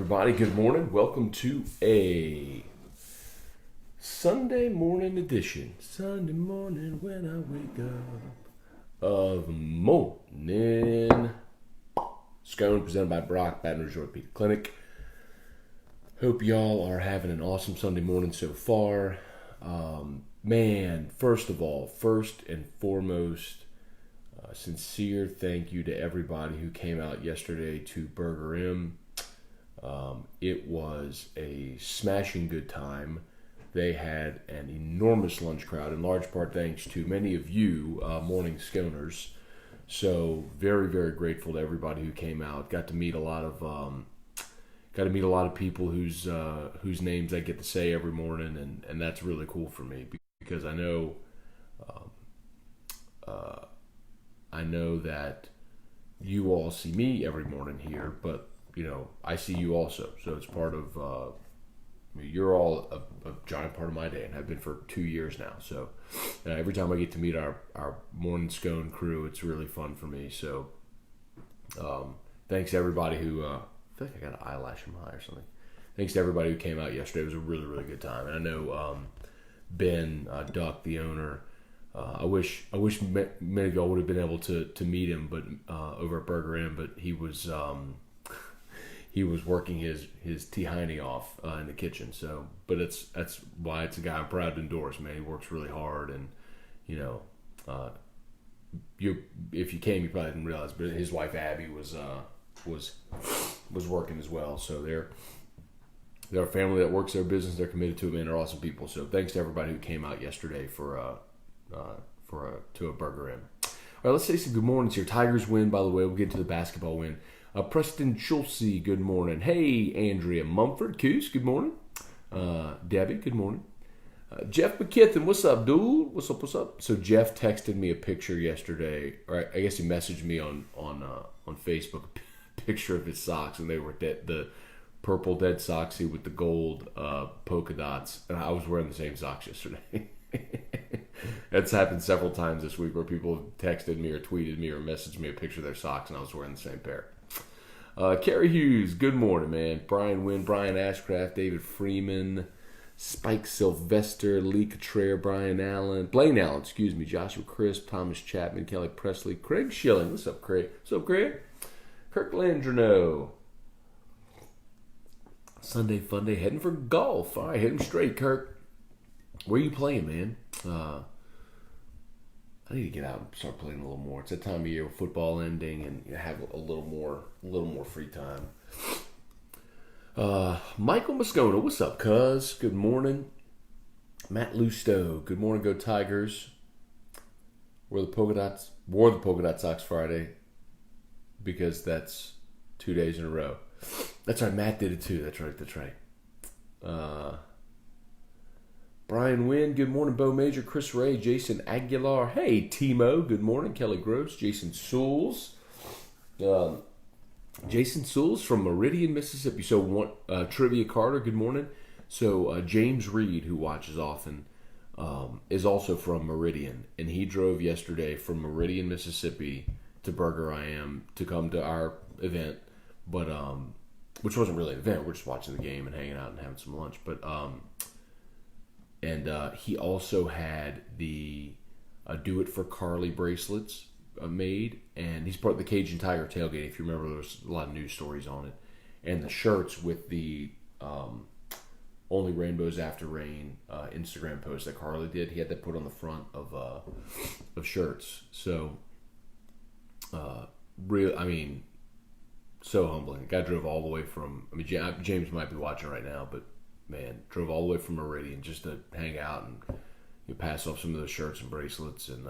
everybody. Good morning. Welcome to a Sunday morning edition. Sunday morning when I wake up of Morning Scone, presented by Brock, Baton Rouge Orthopedic Clinic. Hope y'all are having an awesome Sunday morning so far. First and foremost, sincere thank you to everybody who came out yesterday to BurgerIM. It was a smashing good time. They had an enormous lunch crowd, in large part thanks to many of you Morning Sconers. So very, very grateful to everybody who came out. Got to meet a lot of people whose names I get to say every morning, and that's really cool for me because I know that you all see me every morning here, but I see you also. So it's part of you're all a giant part of my day, and have been for 2 years now. So every time I get to meet our Morning Scone crew, it's really fun for me. So thanks to everybody who I feel like I got an eyelash in my eye or something. Thanks to everybody who came out yesterday. It was a really, really good time. And I know Ben Duck, the owner, I wish many of y'all would have been able to meet him, but over at BurgerIM, but he was working his T-Heine off in the kitchen. So, but that's why it's a guy I'm proud to endorse. Man, he works really hard, and if you came, you probably didn't realize, but his wife Abby was working as well. So they're a family that works their business. They're committed to it, and they're awesome people. So thanks to everybody who came out yesterday to a BurgerIM. All right, let's say some good mornings here. Tigers win, by the way. We'll get to the basketball win. Preston Schultze, good morning. Hey, Andrea Mumford, Coos, good morning. Debbie, good morning. Jeff McKithen, what's up, dude? What's up? So Jeff texted me a picture yesterday, or I guess he messaged me on Facebook, a picture of his socks, and they were the purple dead socksy with the gold polka dots, and I was wearing the same socks yesterday. That's happened several times this week where people have texted me or tweeted me or messaged me a picture of their socks, and I was wearing the same pair. Kerry Hughes, good morning, man. Brian Wynn, Brian Ashcraft, David Freeman, Spike Sylvester, Lee Cottrell, Blaine Allen, Joshua Crisp, Thomas Chapman, Kelly Presley, Craig Schilling. What's up, Craig? Kirk Landrino. Sunday fun day, heading for golf. All right, hit him straight, Kirk. Where are you playing, man? I need to get out and start playing a little more. It's that time of year with football ending, and have a little more free time. Michael Moscona, what's up, cuz? Good morning. Matt Lusto, good morning, go Tigers. Wore the polka dot socks Friday because that's 2 days in a row. That's right, Matt did it too. That's right. Brian Wynn, good morning. Bo Major, Chris Ray, Jason Aguilar. Hey, Timo, good morning. Kelly Gross, Jason Sewells. Jason Sewells from Meridian, Mississippi. So, Trivia Carter, good morning. So, James Reed, who watches often, is also from Meridian. And he drove yesterday from Meridian, Mississippi to BurgerIM to come to our event. But, which wasn't really an event. We're just watching the game and hanging out and having some lunch. But, and he also had the Do It for Carly bracelets made, and he's part of the Cajun Tiger tailgate. If you remember, there was a lot of news stories on it, and the shirts with the Only Rainbows After Rain Instagram post that Carly did. He had that put on the front of shirts. So, so humbling. The guy drove all the way from. James might be watching right now, but. Man, drove all the way from Meridian just to hang out and pass off some of those shirts and bracelets. And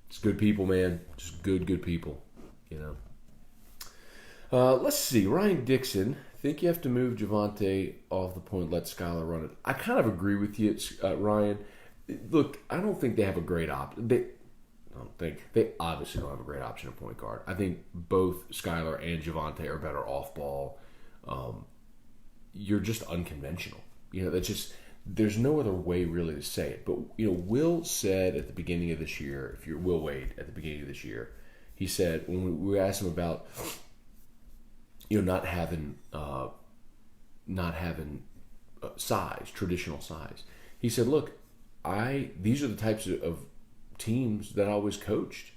it's good people, man. Just good people, Let's see. Ryan Dixon, think you have to move Javonte off the point, let Skylar run it. I kind of agree with you, Ryan. Look, I don't think they have a great option. They obviously don't have a great option at point guard. I think both Skylar and Javonte are better off ball. You're just unconventional. That's just, there's no other way really to say it. But, Will said at the beginning of this year, if you're Will Wade at the beginning of this year, he said, when we asked him about not having size, traditional size. He said, "Look, these are the types of teams that I always coached.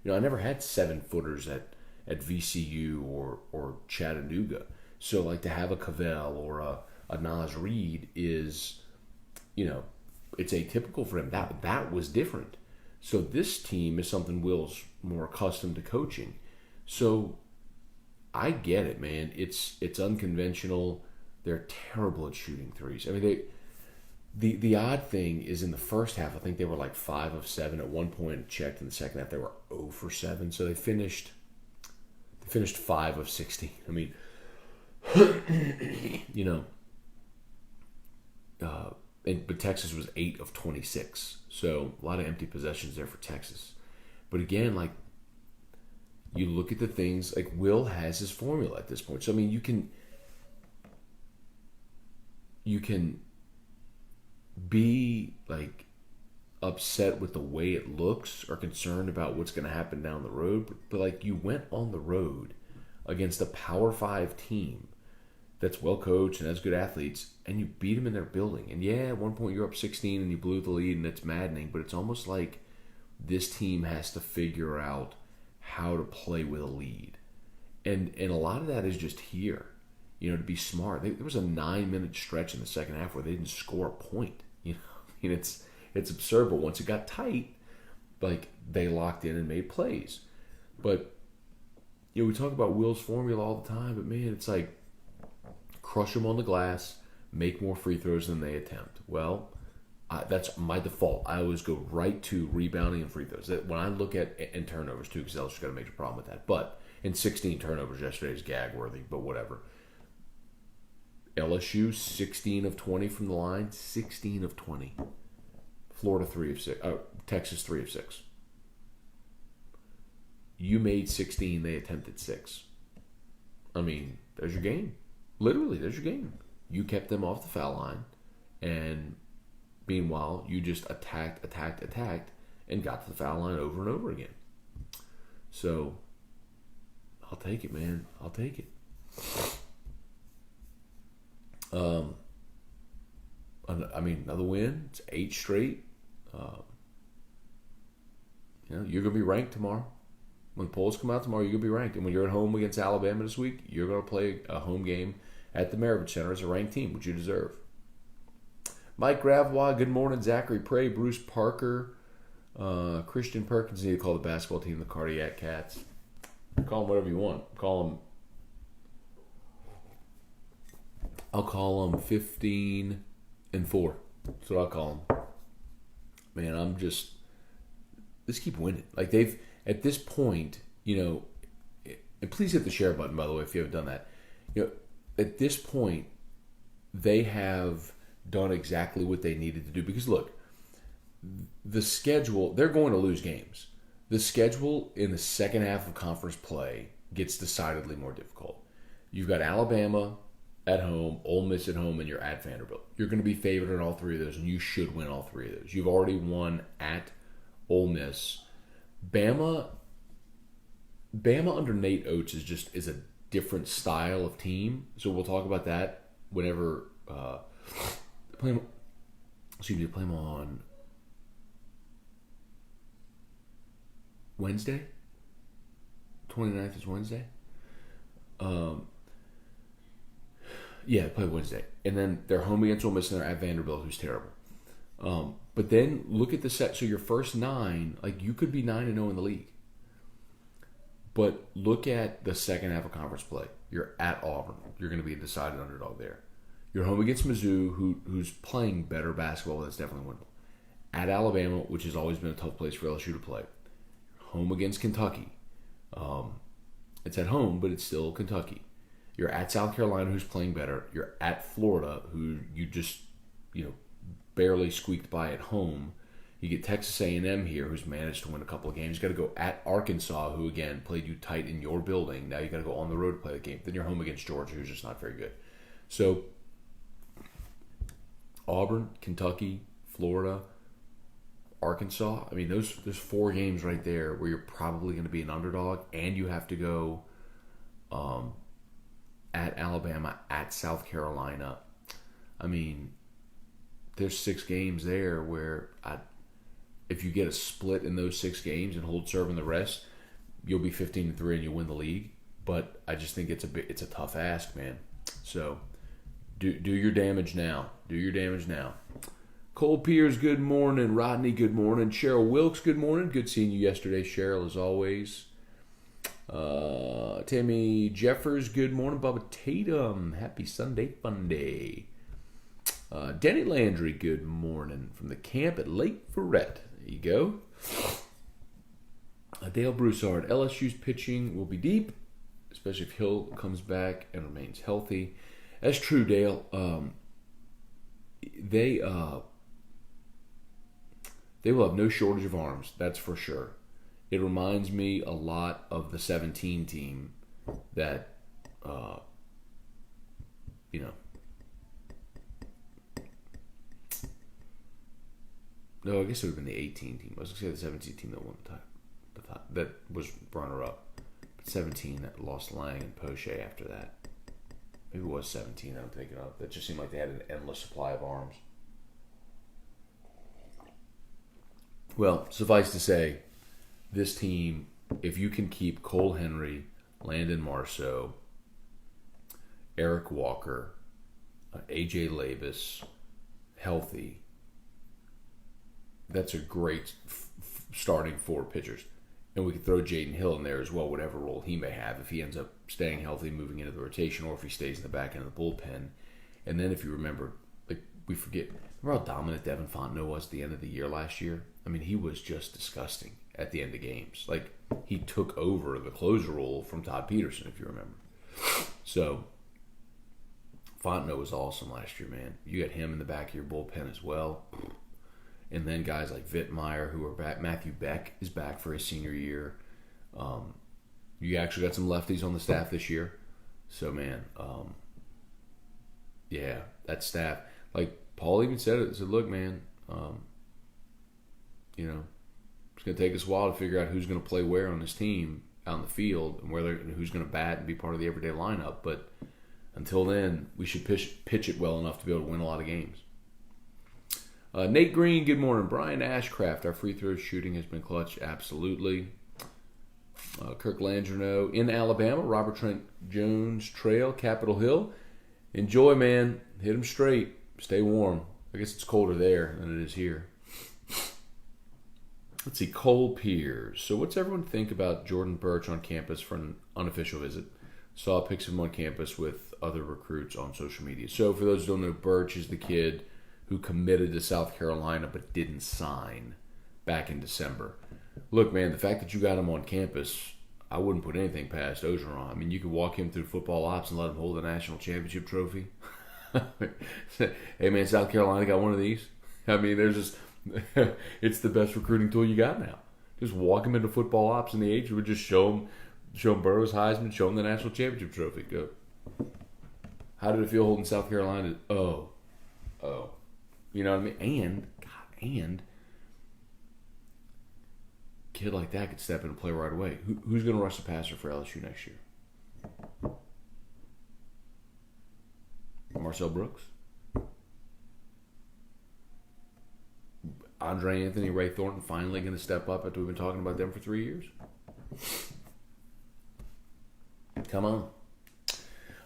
I never had 7-footers at VCU or Chattanooga. So like to have a Cavell or a Nas Reed is, it's atypical for him. That was different. So this team is something Will's more accustomed to coaching. So I get it, man. It's unconventional. They're terrible at shooting threes. I mean, the odd thing is in the first half, I think they were like 5 of 7 at one point. Checked in the second half, they were 0 for 7. So they finished 5 of 16. I mean, but Texas was 8 of 26. So a lot of empty possessions there for Texas. But again, like, you look at the things, like Will has his formula at this point. So I mean, you can be like upset with the way it looks or concerned about what's going to happen down the road, but like, you went on the road against a Power 5 team that's well coached and has good athletes, and you beat them in their building. And yeah, at one point you're up 16 and you blew the lead, and it's maddening, but it's almost like this team has to figure out how to play with a lead. And a lot of that is just here, to be smart. There was a 9-minute stretch in the second half where they didn't score a point. It's absurd, but once it got tight, like, they locked in and made plays. But, we talk about Will's formula all the time, but man, it's like, crush them on the glass, make more free throws than they attempt. Well, that's my default. I always go right to rebounding and free throws. When I look at and turnovers too, because LSU's got a major problem with that. But in 16 turnovers yesterday is gag worthy, but whatever. LSU 16 of 20 from the line, 16 of 20. Florida 3 of 6. Texas 3 of 6. You made 16, they attempted 6. I mean, there's your game. Literally, there's your game. You kept them off the foul line, and meanwhile, you just attacked, and got to the foul line over and over again. So, I'll take it, man. I'll take it. I mean, another win. It's 8 straight. You're going to be ranked tomorrow. When polls come out tomorrow, you're going to be ranked. And when you're at home against Alabama this week, you're going to play a home game at the Maravich Center as a ranked team, which you deserve. Mike Gravois, good morning. Zachary Prey, Bruce Parker, Christian Perkins. You need to call the basketball team the Cardiac Cats. Call them whatever you want. I'll call them 15-4. That's what I'll call them. Man, let's keep winning. Like, they've, at this point, and please hit the share button, by the way, if you haven't done that. At this point, they have done exactly what they needed to do. Because look, the schedule, they're going to lose games. The schedule in the second half of conference play gets decidedly more difficult. You've got Alabama at home, Ole Miss at home, and you're at Vanderbilt. You're going to be favored in all 3 of those, and you should win all 3 of those. You've already won at Ole Miss. Bama under Nate Oates is a different style of team, so we'll talk about that whenever play them on Wednesday. 29th is Wednesday. Play Wednesday, and then they're home against Ole Miss and they're at Vanderbilt, who's terrible. But then look at the set. So your first 9, like, you could be 9-0 in the league. But look at the second half of conference play. You're at Auburn. You're going to be a decided underdog there. You're home against Mizzou, who's playing better basketball, but that's definitely winnable. At Alabama, which has always been a tough place for LSU to play. Home against Kentucky. It's at home, but it's still Kentucky. You're at South Carolina, who's playing better. You're at Florida, who you just, barely squeaked by at home. You get Texas A&M here, who's managed to win a couple of games. You got to go at Arkansas, who, again, played you tight in your building. Now you got to go on the road to play the game. Then you're home against Georgia, who's just not very good. So, Auburn, Kentucky, Florida, Arkansas. I mean, there's 4 games right there where you're probably going to be an underdog, and you have to go at Alabama, at South Carolina. I mean, there's 6 games there where if you get a split in those 6 games and hold serve in the rest, you'll be 15-3 and you'll win the league. But I just think it's a tough ask, man. So do your damage now. Do your damage now. Cole Piers, good morning. Rodney, good morning. Cheryl Wilkes, good morning. Good seeing you yesterday, Cheryl, as always. Tammy Jeffers, good morning. Bubba Tatum, happy Sunday fun day. Denny Landry, good morning from the camp at Lake Verret. There you go. Dale Broussard, LSU's pitching will be deep, especially if Hill comes back and remains healthy. That's true, Dale. They will have no shortage of arms, that's for sure. It reminds me a lot of the 17 team that, no, I guess it would have been the 18 team. I was going to say the 17 team that won the top, that was runner-up. But 17 that lost Lang and Poche after that. Maybe it was 17, I'm thinking of. That just seemed like they had an endless supply of arms. Well, suffice to say, this team, if you can keep Cole Henry, Landon Marceau, Eric Walker, AJ Levis healthy, that's a great starting 4 pitchers. And we could throw Jaden Hill in there as well, whatever role he may have, if he ends up staying healthy, moving into the rotation, or if he stays in the back end of the bullpen. And then if you remember, we forget, remember how dominant Devin Fontenot was at the end of the year last year? I mean, he was just disgusting at the end of games. He took over the closer role from Todd Peterson, if you remember. So, Fontenot was awesome last year, man. You got him in the back of your bullpen as well. And then guys like Vittmeyer, who are back. Matthew Beck is back for his senior year. You actually got some lefties on the staff this year. So, man, yeah, that staff. Paul even said it. He said, look, man, it's going to take us a while to figure out who's going to play where on this team out in the field and who's going to bat and be part of the everyday lineup. But until then, we should pitch it well enough to be able to win a lot of games. Nate Green, good morning. Brian Ashcraft, our free throw shooting has been clutch, absolutely. Kirk Landreneau, in Alabama, Robert Trent Jones Trail, Capitol Hill. Enjoy, man. Hit them straight. Stay warm. I guess it's colder there than it is here. Let's see, Cole Piers. So what's everyone think about Jordan Birch on campus for an unofficial visit? Saw pics of him on campus with other recruits on social media. So for those who don't know, Birch is the kid who committed to South Carolina but didn't sign back in December. Look, man, the fact that you got him on campus, I wouldn't put anything past Ogeron. I mean, you could walk him through football ops and let him hold the national championship trophy. Hey, man, South Carolina got one of these. I mean, there's just it's the best recruiting tool you got now. Just walk him into football ops in the age. Would just show him Burroughs Heisman, show him the national championship trophy. Go. How did it feel holding South Carolina? Oh. You know what I mean? And kid like that could step in and play right away. Who's going to rush the passer for LSU next year? Marcel Brooks? Andre Anthony, Ray Thornton finally going to step up after we've been talking about them for 3 years? Come on.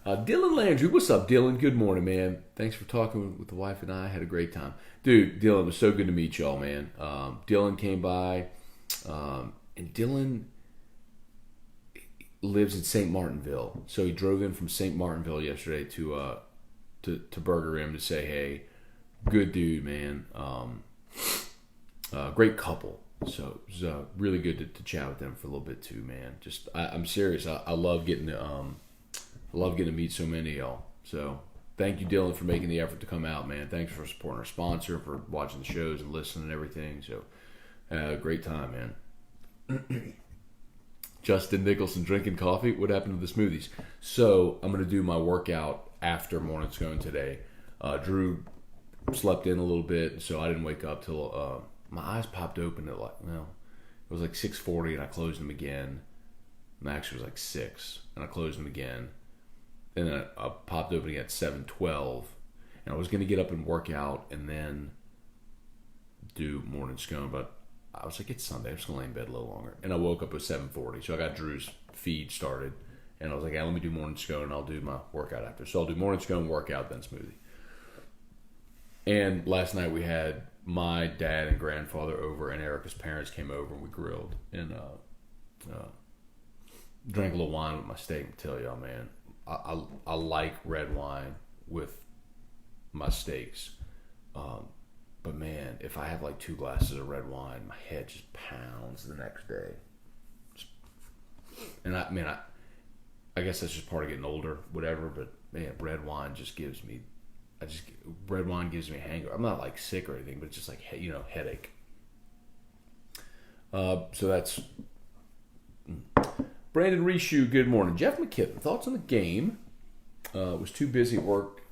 Dylan Landry, what's up, Dylan? Good morning, man. Thanks for talking with the wife and I. Had a great time. Dude, Dylan, it was so good to meet y'all, man. Dylan came by, and Dylan lives in St. Martinville. So he drove in from St. Martinville yesterday to BurgerIM to say, hey, good dude, man. Great couple. So it was really good to chat with them for a little bit too, man. Just I'm serious. I love getting to meet so many of y'all. So thank you, Dylan, for making the effort to come out, man. Thanks for supporting our sponsor, for watching the shows and listening and everything. So great time, man. Justin Nicholson drinking coffee. What happened to the smoothies? So I'm going to do my workout after Morning Scone today. Drew slept in a little bit, so I didn't wake up till my eyes popped open at it was like 6:40, and I closed them again. And actually it was like 6, and I closed them again. and then I popped opening at 7:12, and I was gonna get up and work out and then do morning scone, but I was like, it's Sunday, I'm just gonna lay in bed a little longer, and I woke up at 7:40, so I got Drew's feed started, and I was like, hey, let me do morning scone, and I'll do my workout after. So I'll do morning scone, workout, then smoothie. And last night we had my dad and grandfather over, and Erika's parents came over, and we grilled and drank a little wine with my steak. I tell y'all, man, I like red wine with my steaks. But man, if I have like 2 glasses of red wine, my head just pounds the next day. And I guess that's just part of getting older, whatever. But man, red wine just gives me a hangover. I'm not like sick or anything, but it's just like, headache. So that's Brandon Reshoe. Good morning, Jeff McKibben. Thoughts on the game? Was too busy at work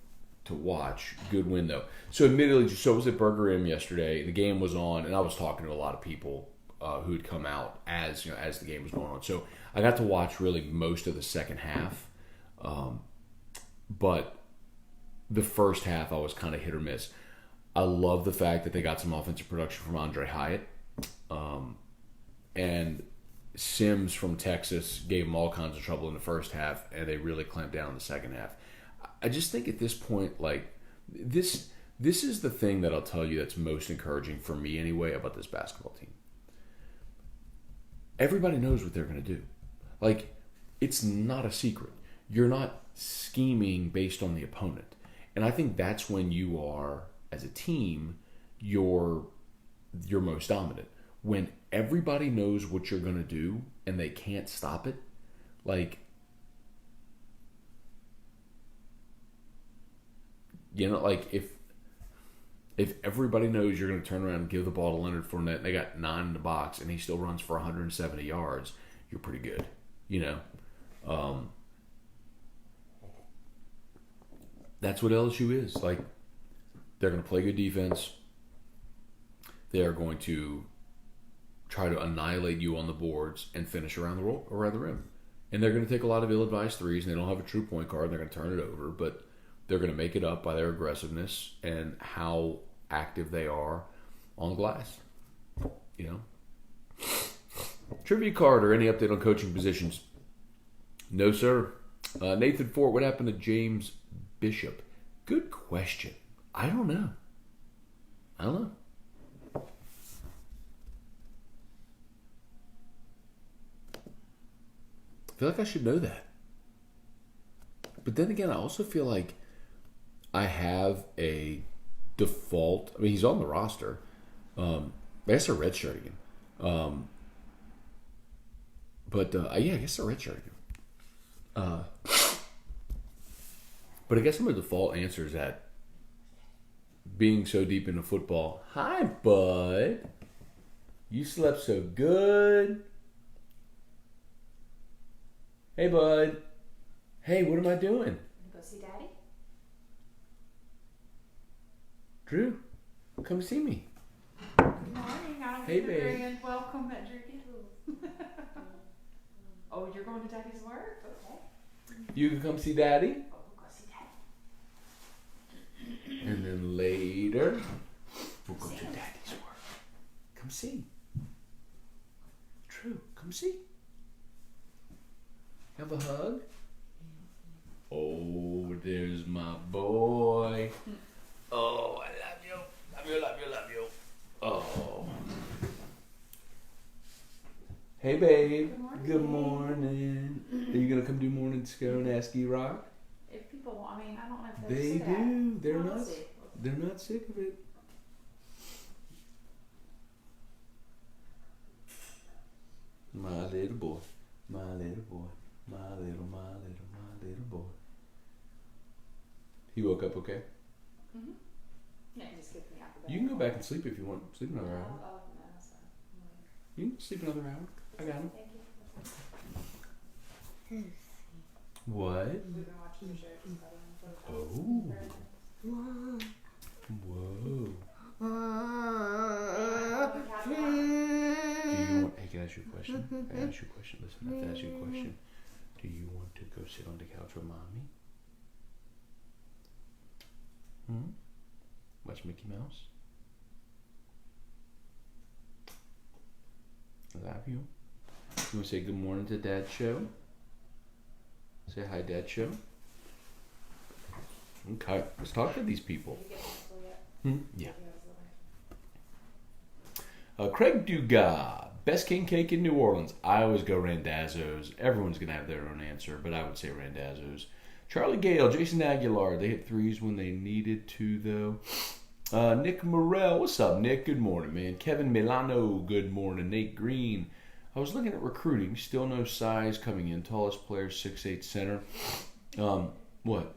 to watch. Good win though. So admittedly, so I was at BurgerIM yesterday. The game was on, and I was talking to a lot of people who had come out as the game was going on. So I got to watch really most of the second half, but the first half I was kind of hit or miss. I love the fact that they got some offensive production from Andre Hyatt, and Sims from Texas gave them all kinds of trouble in the first half, and they really clamped down in the second half. I just think at this point, like, this is the thing that I'll tell you that's most encouraging for me anyway about this basketball team. Everybody knows what they're going to do. Like, it's not a secret. You're not scheming based on the opponent. And I think that's when you are, as a team, you're most dominant. When everybody knows what you're going to do and they can't stop it, like, like if everybody knows you're going to turn around and give the ball to Leonard Fournette, and they got 9 in the box, and he still runs for 170 yards, you're pretty good, That's what LSU is. Like, they're going to play good defense. They are going to try to annihilate you on the boards and finish around the rim. And they're going to take a lot of ill-advised threes, and they don't have a true point guard, and they're going to turn it over, but they're going to make it up by their aggressiveness and how active they are on the glass. Trivia card or any update on coaching positions? No, sir. Nathan Fort, what happened to James Bishop? Good question. I don't know. I feel like I should know that. But then again, I also feel like I have a default. I mean, he's on the roster. I guess they're redshirting him. I guess they're redshirting him. But I guess I'm a default answer is that being so deep into football. Hi, bud. You slept so good. Hey, bud. Hey, what am I doing? Go see Daddy? Drew, come see me. Good morning. I don't Hey, get babe. grand welcome at Drew. Oh, you're going to Daddy's work? Okay. You can come see Daddy. Oh, we'll go see Daddy. And then later, we'll go to Daddy's work. Come see. Drew, come see. Have a hug. Oh, there's my boy. Oh, I love you. Love you, love you, love you. Oh. Hey, babe. Good morning. Are you going to come do Morning Scone, Ask E-Rock? If people, I don't know if they're They sick do. of that. They're Well, not. let's see. They're not sick of it. My little boy. My little boy. My little boy. He woke up okay? Mm-hmm. Yeah, he just gets me out of bed. You can go back and sleep if you want. Sleep another hour. No, so. You can sleep another hour. I got him. Thank you. What? We've been watching the show just about Oh. Whoa. Hey, can I ask you a question? Listen, I have to ask you a question. Do you want to go sit on the couch with mommy? Mm-hmm. Watch Mickey Mouse. I love you. You want to say good morning to Dad Show? Say hi, Dad Show. Okay, let's talk to these people. Yeah. Craig Dugas, best king cake in New Orleans. I always go Randazzo's. Everyone's going to have their own answer, but I would say Randazzo's. Charlie Gale, Jason Aguilar, they hit threes when they needed to, though. Nick Morrell, what's up, Nick? Good morning, man. Kevin Milano, good morning. Nate Green, I was looking at recruiting. Still no size coming in. Tallest player, 6'8" center. What?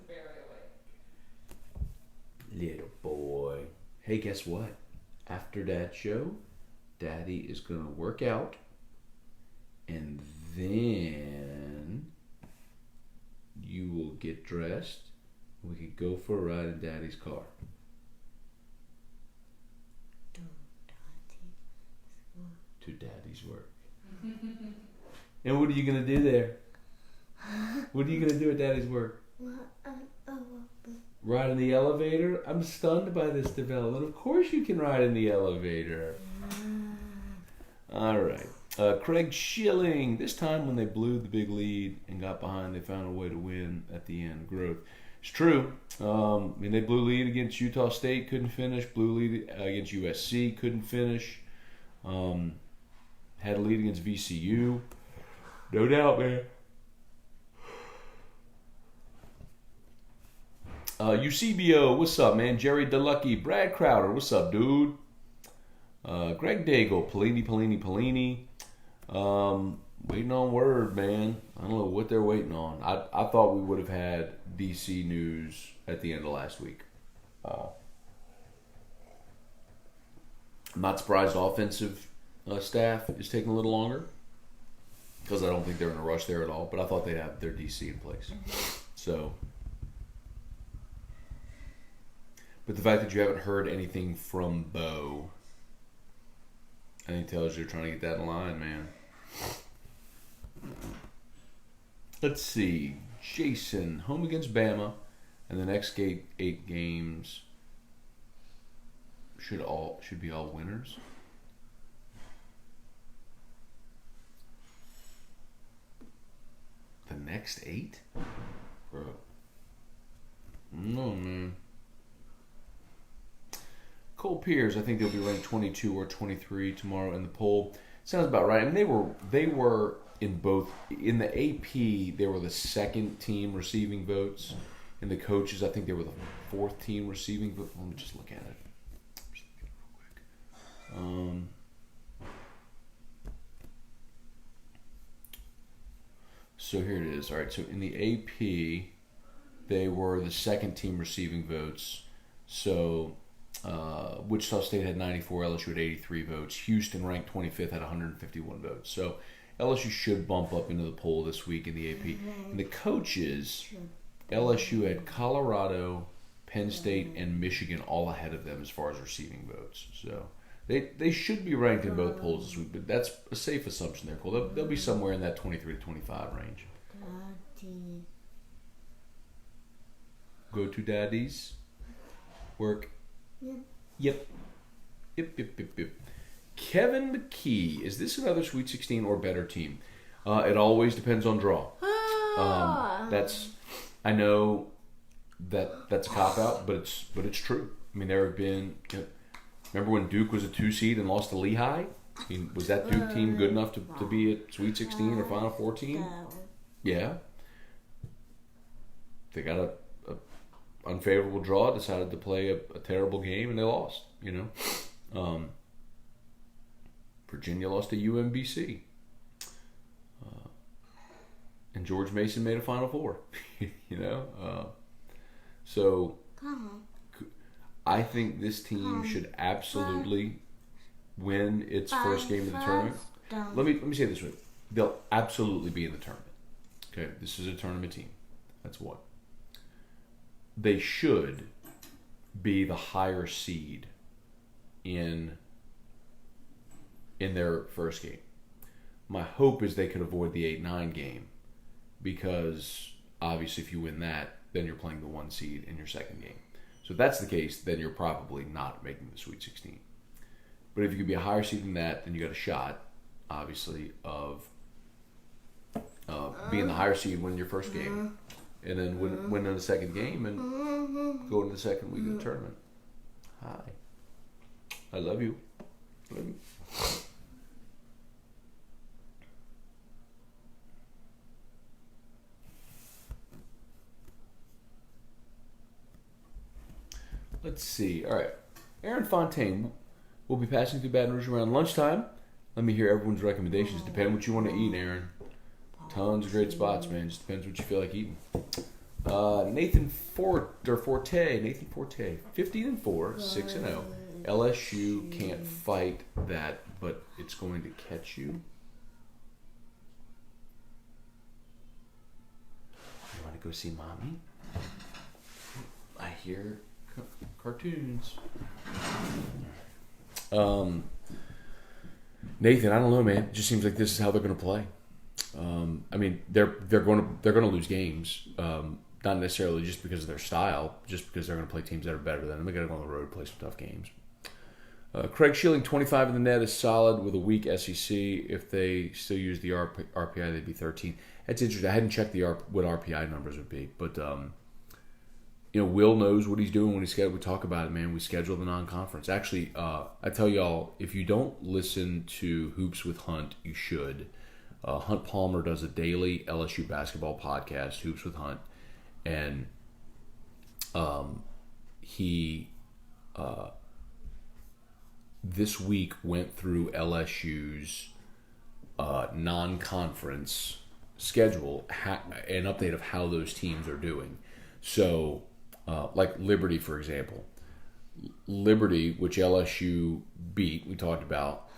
Little boy. Hey, guess what? After that show, Daddy is going to work out. And then you will get dressed. We could go for a ride in Daddy's car. To Daddy's work. And what are you going to do there? What are you going to do at Daddy's work? Ride in the elevator? I'm stunned by this development. Of course you can ride in the elevator. All right. Craig Schilling. This time when they blew the big lead and got behind, they found a way to win at the end. Growth. It's true. They blew lead against Utah State, couldn't finish. Blew lead against USC, couldn't finish. Had a lead against VCU. No doubt, man. UCBO, what's up, man? Jerry DeLucky, Brad Crowder, what's up, dude? Greg Daigle, Pelini. Waiting on word, man. I don't know what they're waiting on. I thought we would have had DC news at the end of last week. I'm not surprised offensive staff is taking a little longer because I don't think they're in a rush there at all, but I thought they'd have their DC in place. So, but the fact that you haven't heard anything from Bo, I think tells you they're trying to get that in line, man. Let's see. Jason, home against Bama, and the next eight games should be all winners. The next 8? Bro. No, man. Cole Pierce, I think they'll be ranked 22 or 23 tomorrow in the poll. Sounds about right. I mean, they were in both. In the AP, they were the second team receiving votes. In the coaches, I think they were the fourth team receiving votes. Let me just look at it. Real quick. So here it is. All right. So in the AP, they were the second team receiving votes. So Wichita State had 94, LSU had 83 votes. Houston ranked 25th at 151 votes. So LSU should bump up into the poll this week in the AP. And the coaches, LSU had Colorado, Penn State, and Michigan all ahead of them as far as receiving votes. So they should be ranked in both polls this week, but that's a safe assumption there, Cole. They'll be somewhere in that 23 to 25 range. Go to Daddy's work. Yep. Kevin McKee, is this another Sweet 16 or better team? It always depends on draw. I know that's a cop out, but it's true. I mean, there have been. Remember when Duke was a 2 seed and lost to Lehigh? I mean, was that Duke team good enough to be a Sweet 16 or Final Four team? Yeah. They got a unfavorable draw, decided to play a terrible game, and they lost. Virginia lost to UMBC. And George Mason made a Final Four. So I think this team should absolutely win its first game of the tournament. Let me say it this way. They'll absolutely be in the tournament. Okay, this is a tournament team. That's one. They should be the higher seed in their first game. My hope is they could avoid the 8-9 game, because obviously if you win that, then you're playing the 1 seed in your second game. So if that's the case, then you're probably not making the Sweet 16. But if you could be a higher seed than that, then you got a shot, obviously, of being the higher seed, winning your first game, and then winning the second game and going to the second week of the tournament. Hi. I love you. Love you. Let's see. All right. Aaron Fontaine will be passing through Baton Rouge around lunchtime. Let me hear everyone's recommendations. Depending on what you want to eat, Aaron. Tons of great spots, man. Just depends what you feel like eating. Nathan Forte. 15-4, 6-0. LSU can't fight that, but it's going to catch you. You want to go see mommy? I hear cartoons. Nathan, I don't know, man. It just seems like this is how they're going to play. I mean, they're going to lose games. Not necessarily just because of their style, just because they're going to play teams that are better than them. They got to go on the road and play some tough games. Craig Schilling, 25 in the net is solid with a weak SEC. If they still use the RPI, they'd be 13. That's interesting. I hadn't checked what RPI numbers would be, but Will knows what he's doing when we talk about it, man. We schedule the non-conference. Actually, I tell y'all, if you don't listen to Hoops with Hunt, you should. Hunt Palmer does a daily LSU basketball podcast, Hoops with Hunt, and he this week went through LSU's non-conference schedule, an update of how those teams are doing. So, like Liberty, for example. Liberty, which LSU beat, we talked about.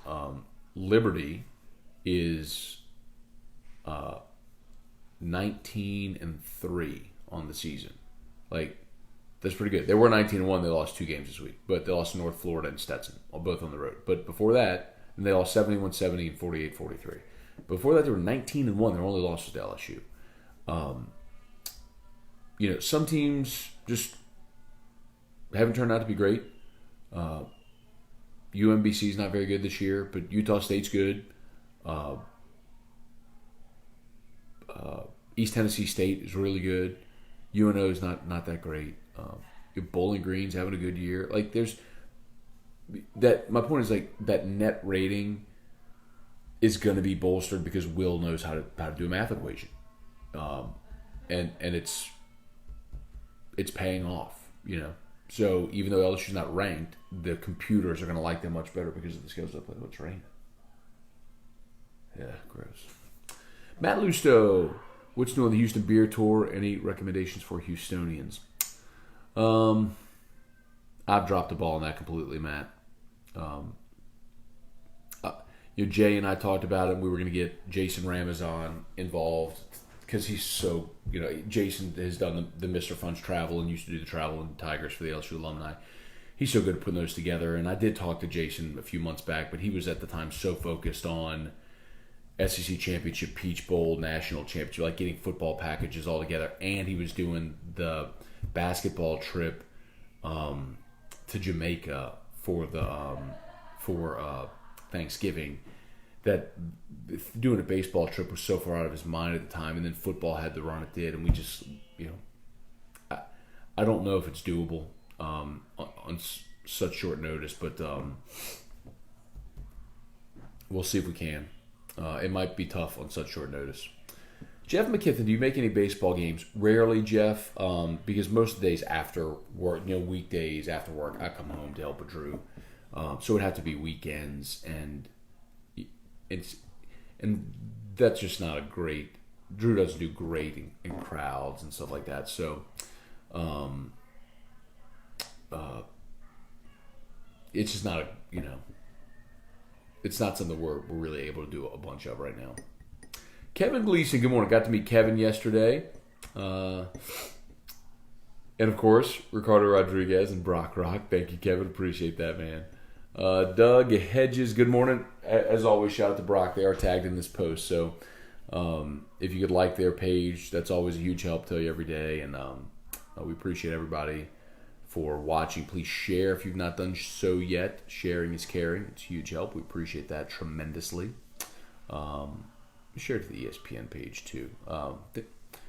Liberty is 19-3 on the season. Like, that's pretty good. They were 19-1. They lost 2 games this week, but they lost to North Florida and Stetson, both on the road. But before that, they lost 71-70 and 48-43. Before that, they were 19-1. Their only loss was to LSU. Some teams just haven't turned out to be great. UMBC's not very good this year, but Utah State's good. East Tennessee State is really good. UNO is not that great. Bowling Green's having a good year. Like, there's that. My point is, like, that net rating is going to be bolstered because Will knows how to do a math equation, and it's paying off. So even though LSU's not ranked, the computers are going to like them much better because of the skills they play. What's raining? Yeah, gross. Matt Lusto, what's new on the Houston Beer Tour? Any recommendations for Houstonians? I've dropped the ball on that completely, Matt. Jay and I talked about it. We were going to get Jason Ramazan involved because he's so, Jason has done the Mr. Fun's travel and used to do the travel and Tigers for the LSU alumni. He's so good at putting those together. And I did talk to Jason a few months back, but he was at the time so focused on SEC Championship, Peach Bowl, National Championship, like getting football packages all together. And he was doing the basketball trip to Jamaica for Thanksgiving. That doing a baseball trip was so far out of his mind at the time, and then football had the run it did, and we just, I don't know if it's doable on such short notice, but we'll see if we can. It might be tough on such short notice. Jeff McKithen, do you make any baseball games? Rarely, Jeff, because most of the days after work, weekdays after work, I come home to help with Drew. So it would have to be weekends, and that's just not a great. Drew doesn't do great in crowds and stuff like that. So, it's just not it's not something we're really able to do a bunch of right now. Kevin Gleason, good morning. Got to meet Kevin yesterday. And of course, Ricardo Rodriguez and Brock Rock. Thank you, Kevin. Appreciate that, man. Doug Hedges, good morning. As always, shout out to Brock. They are tagged in this post. So if you could like their page, that's always a huge help. Tell you every day. And we appreciate everybody for watching. Please share if you've not done so yet. Sharing is caring. It's a huge help. We appreciate that tremendously. Share it to the ESPN page too.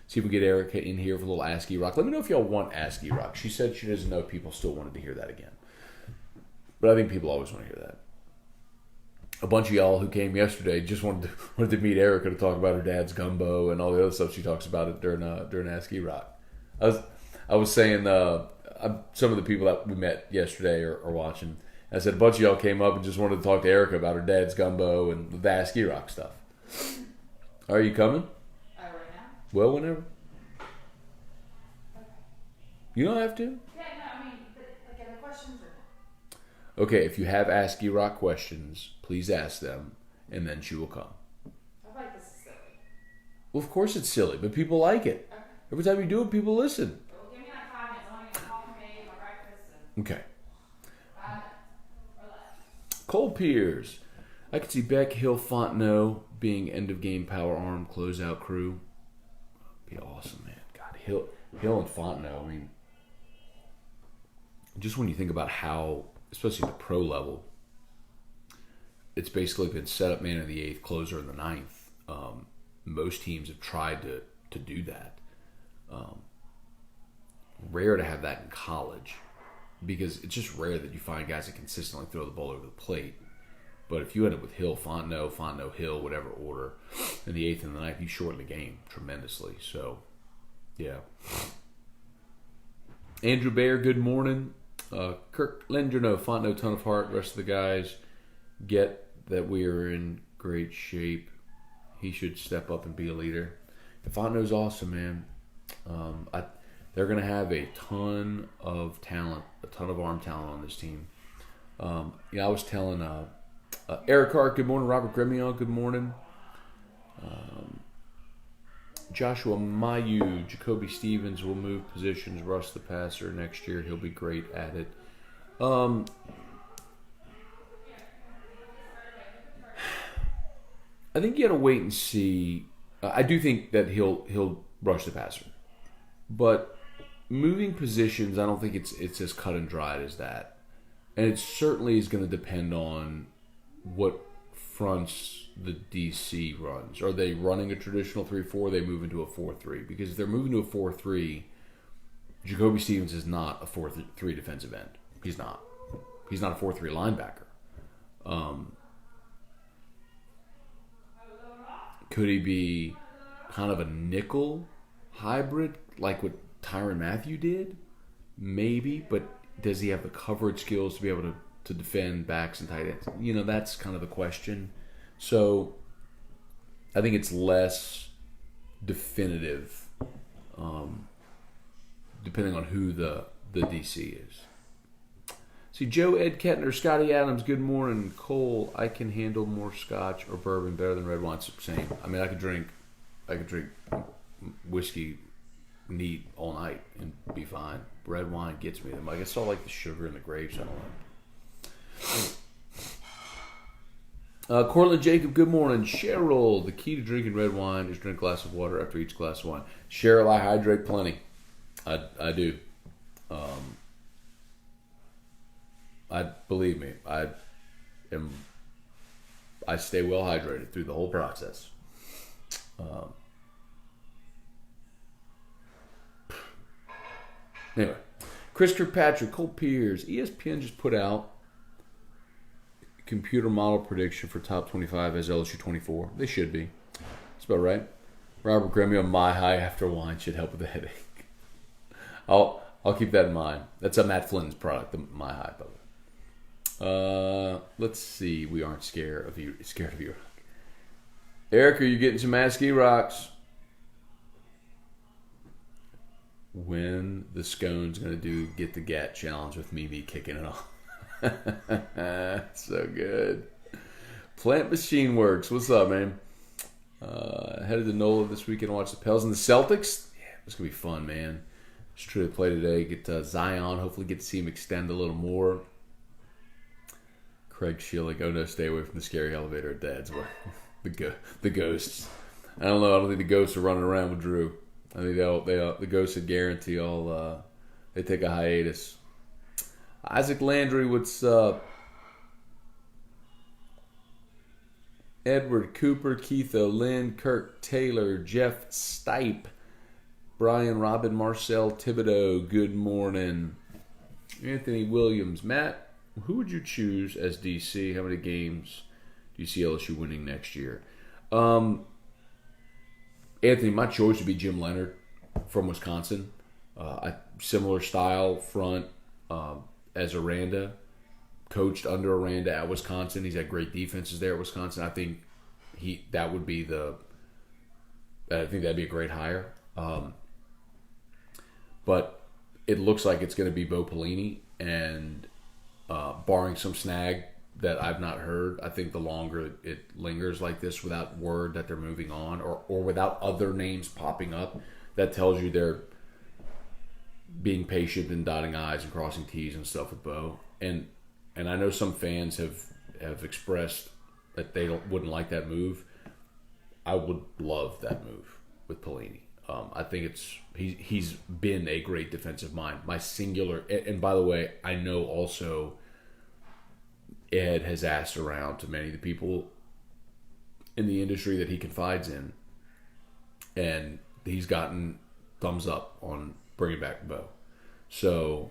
See if we get Erika in here for a little Ask E-Rock. Let me know if y'all want Ask E-Rock. She said she doesn't know if people still wanted to hear that again. But I think people always want to hear that. A bunch of y'all who came yesterday just wanted to meet Erika to talk about her dad's gumbo and all the other stuff she talks about it during Ask E-Rock. I was saying some of the people that we met yesterday are watching. I said a bunch of y'all came up and just wanted to talk to Erika about her dad's gumbo and the Ask E-Rock stuff. Are you coming? Right now? Well, whenever. Okay. You don't have to. Yeah, no, I mean, like, the questions are. Okay, if you have Ask E-Rock questions, please ask them, and then she will come. I feel like this is silly. Well, of course it's silly, but people like it. Okay. Every time you do it, people listen. Well, give me like 5 minutes. I want to get coffee made, my breakfast, and Okay. 5 minutes or less. Cole Piers. I could see Beck, Hill, Fontenot being end-of-game power arm closeout crew. Be awesome, man. God, Hill and Fontenot, I mean, just when you think about how, especially at the pro level, it's basically been set up man in the 8th, closer in the 9th. Most teams have tried to do that. Rare to have that in college because it's just rare that you find guys that consistently throw the ball over the plate. But if you end up with Hill, Fontenot, Hill, whatever order, in the 8th and the 9th, you shorten the game tremendously. So, yeah. Andrew Bayer, good morning. Kirk Linderno, Fontenot, ton of heart. Rest of the guys get that we are in great shape. He should step up and be a leader. Fontenot's awesome, man. They're going to have a ton of talent, a ton of arm talent on this team. I was telling Erika, good morning. Robert Grimion, good morning. Joshua Mayu, Jacoby Stevens will move positions. Russ the passer next year. He'll be great at it. I think you got to wait and see. I do think that he'll rush the passer, but moving positions, I don't think it's as cut and dried as that. And it certainly is going to depend on what fronts the DC runs. Are they running a traditional 3-4? They move into a 4-3? Because if they're moving to a 4-3, Jacoby Stevens is not a 4-3 defensive end. He's not. He's not a 4-3 linebacker. Could he be kind of a nickel hybrid like what Tyrann Mathieu did? Maybe, but does he have the coverage skills to be able to defend backs and tight ends? That's kind of the question. So I think it's less definitive depending on who the DC is. See, Joe Ed Kettner, Scotty Adams, good morning. Cole, I can handle more scotch or bourbon better than red wine. Same. I mean, I could drink whiskey neat all night and be fine. Red wine gets me. I guess I like the sugar and the grapes. I don't know. Cortland Jacob, good morning. Cheryl, the key to drinking red wine is drink a glass of water after each glass of wine. Cheryl, I hydrate plenty. I do. Believe me, I stay well hydrated through the whole process. Anyway, Chris Kirkpatrick, Cole Piers, ESPN just put out computer model prediction for top 25 as LSU 24. They should be. That's about right. Robert Gremio, my high after wine should help with the headache. I'll keep that in mind. That's a Matt Flynn's product, the my high, by the way. Let's see. We aren't scared of you. Erika, you getting some Ask E-Rocks? When the Scone's going to get the GAT challenge with me kicking it off. So good. Plant Machine Works. What's up, man? Headed to NOLA this weekend to watch the Pels and the Celtics. Yeah, it's going to be fun, man. Just try to play today. Get Zion. Hopefully get to see him extend a little more. Craig Schilling. Oh, no, stay away from the scary elevator at Dad's. The ghosts. I don't know. I don't think the ghosts are running around with Drew. I think the ghosts would guarantee they take a hiatus. Isaac Landry, what's up? Edward Cooper, Keith O'Lynn, Kirk Taylor, Jeff Stipe, Brian Robin, Marcel Thibodeau, good morning. Anthony Williams, Matt, who would you choose as DC? How many games do you see LSU winning next year? Anthony, my choice would be Jim Leonard from Wisconsin. Similar style front as Aranda. Coached under Aranda at Wisconsin. He's had great defenses there at Wisconsin. I think that'd be a great hire. But it looks like it's going to be Bo Pelini, and barring some snag that I've not heard, I think the longer it lingers like this without word that they're moving on or without other names popping up, that tells you they're being patient and dotting I's and crossing T's and stuff with Bo. And I know some fans have expressed that they wouldn't like that move. I would love that move with Pelini. I think he's been a great defensive mind. My singular, and by the way, I know also Ed has asked around to many of the people in the industry that he confides in, and he's gotten thumbs up on bringing back Bo. So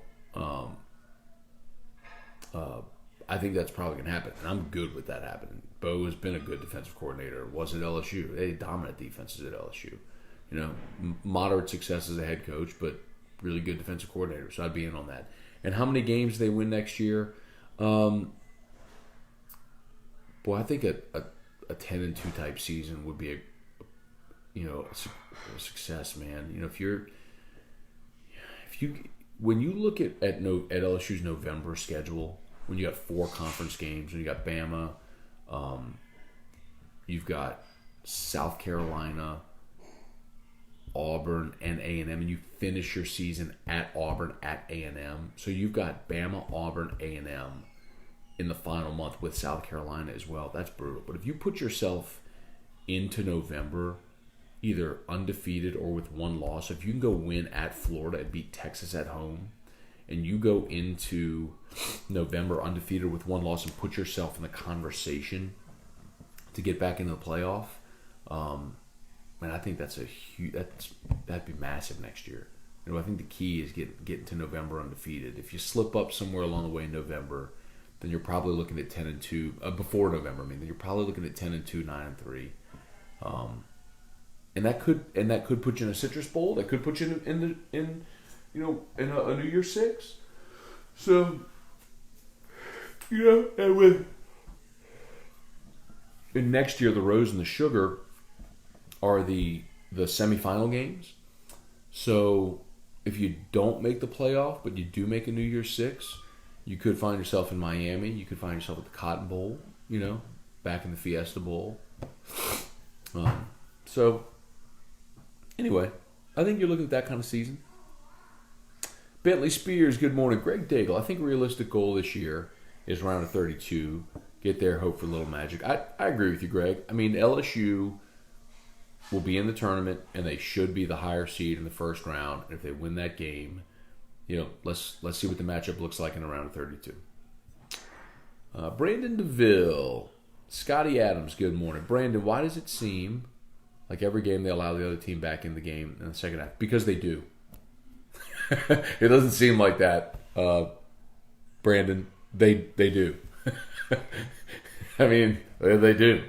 I think that's probably going to happen, and I'm good with that happening. Bo has been a good defensive coordinator. Was at LSU. They had dominant defenses at LSU. You know, moderate success as a head coach, but really good defensive coordinator. So I'd be in on that. And how many games they win next year? Boy, I think a 10-2 type season would be a success, man. You know, when you look at LSU's November schedule, when you got 4 conference games, when you got Bama, you've got South Carolina, Auburn, and A&M, and you finish your season at Auburn, at A&M. So you've got Bama, Auburn, A&M in the final month with South Carolina as well. That's brutal. But if you put yourself into November either undefeated or with 1 loss, if you can go win at Florida and beat Texas at home, and you go into November undefeated with 1 loss and put yourself in the conversation to get back into the playoff, man, I think that'd be massive next year. You know, I think the key is getting to November undefeated. If you slip up somewhere along the way in November, then you're probably looking at 10-2 before November. then you're probably looking at 10-2, 9-3, and that could put you in a Citrus Bowl. That could put you in a New Year's Six. So, and next year the Rose and the Sugar are the semifinal games. So if you don't make the playoff, but you do make a New Year's Six, you could find yourself in Miami. You could find yourself at the Cotton Bowl, back in the Fiesta Bowl. So anyway, I think you're looking at that kind of season. Bentley Spears, good morning. Greg Daigle, I think realistic goal this year is round of 32. Get there, hope for a little magic. I agree with you, Greg. I mean, LSU will be in the tournament, and they should be the higher seed in the first round. And if they win that game, let's see what the matchup looks like in a round of 32. Brandon DeVille, Scotty Adams, good morning. Brandon, why does it seem like every game they allow the other team back in the game in the second half? Because they do. It doesn't seem like that, Brandon. They do. I mean, they do.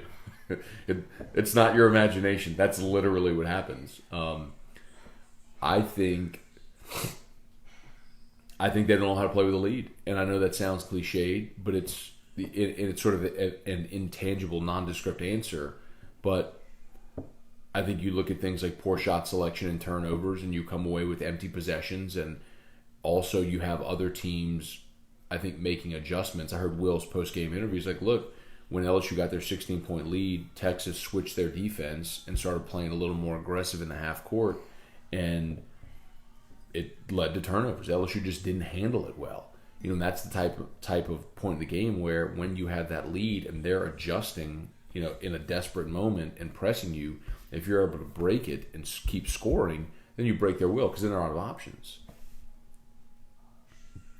It's not your imagination. That's literally what happens. I think they don't know how to play with a lead, and I know that sounds cliched, but it's sort of an intangible, nondescript answer. But I think you look at things like poor shot selection and turnovers, and you come away with empty possessions, and also you have other teams, I think, making adjustments. I heard Will's post-game interviews like, look, when LSU got their 16-point lead, Texas switched their defense and started playing a little more aggressive in the half court, and it led to turnovers. LSU just didn't handle it well. And that's the type of point in the game where when you have that lead and they're adjusting, in a desperate moment and pressing you, if you're able to break it and keep scoring, then you break their will because then they're out of options.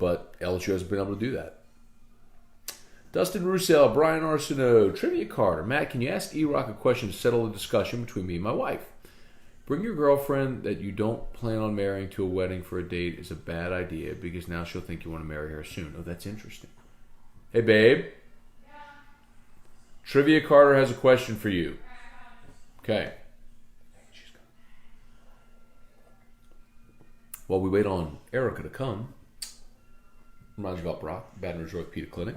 but LSU hasn't been able to do that. Dustin Roussel, Brian Arsenault, Trivia Carter. Matt, can you ask E-Rock a question to settle a discussion between me and my wife? Bring your girlfriend that you don't plan on marrying to a wedding for a date is a bad idea because now she'll think you want to marry her soon. Oh, that's interesting. Hey, babe. Yeah. Trivia Carter has a question for you. Okay. While we wait on Erika to come, reminds you about Brock, Baton Rouge Orthopedic Clinic.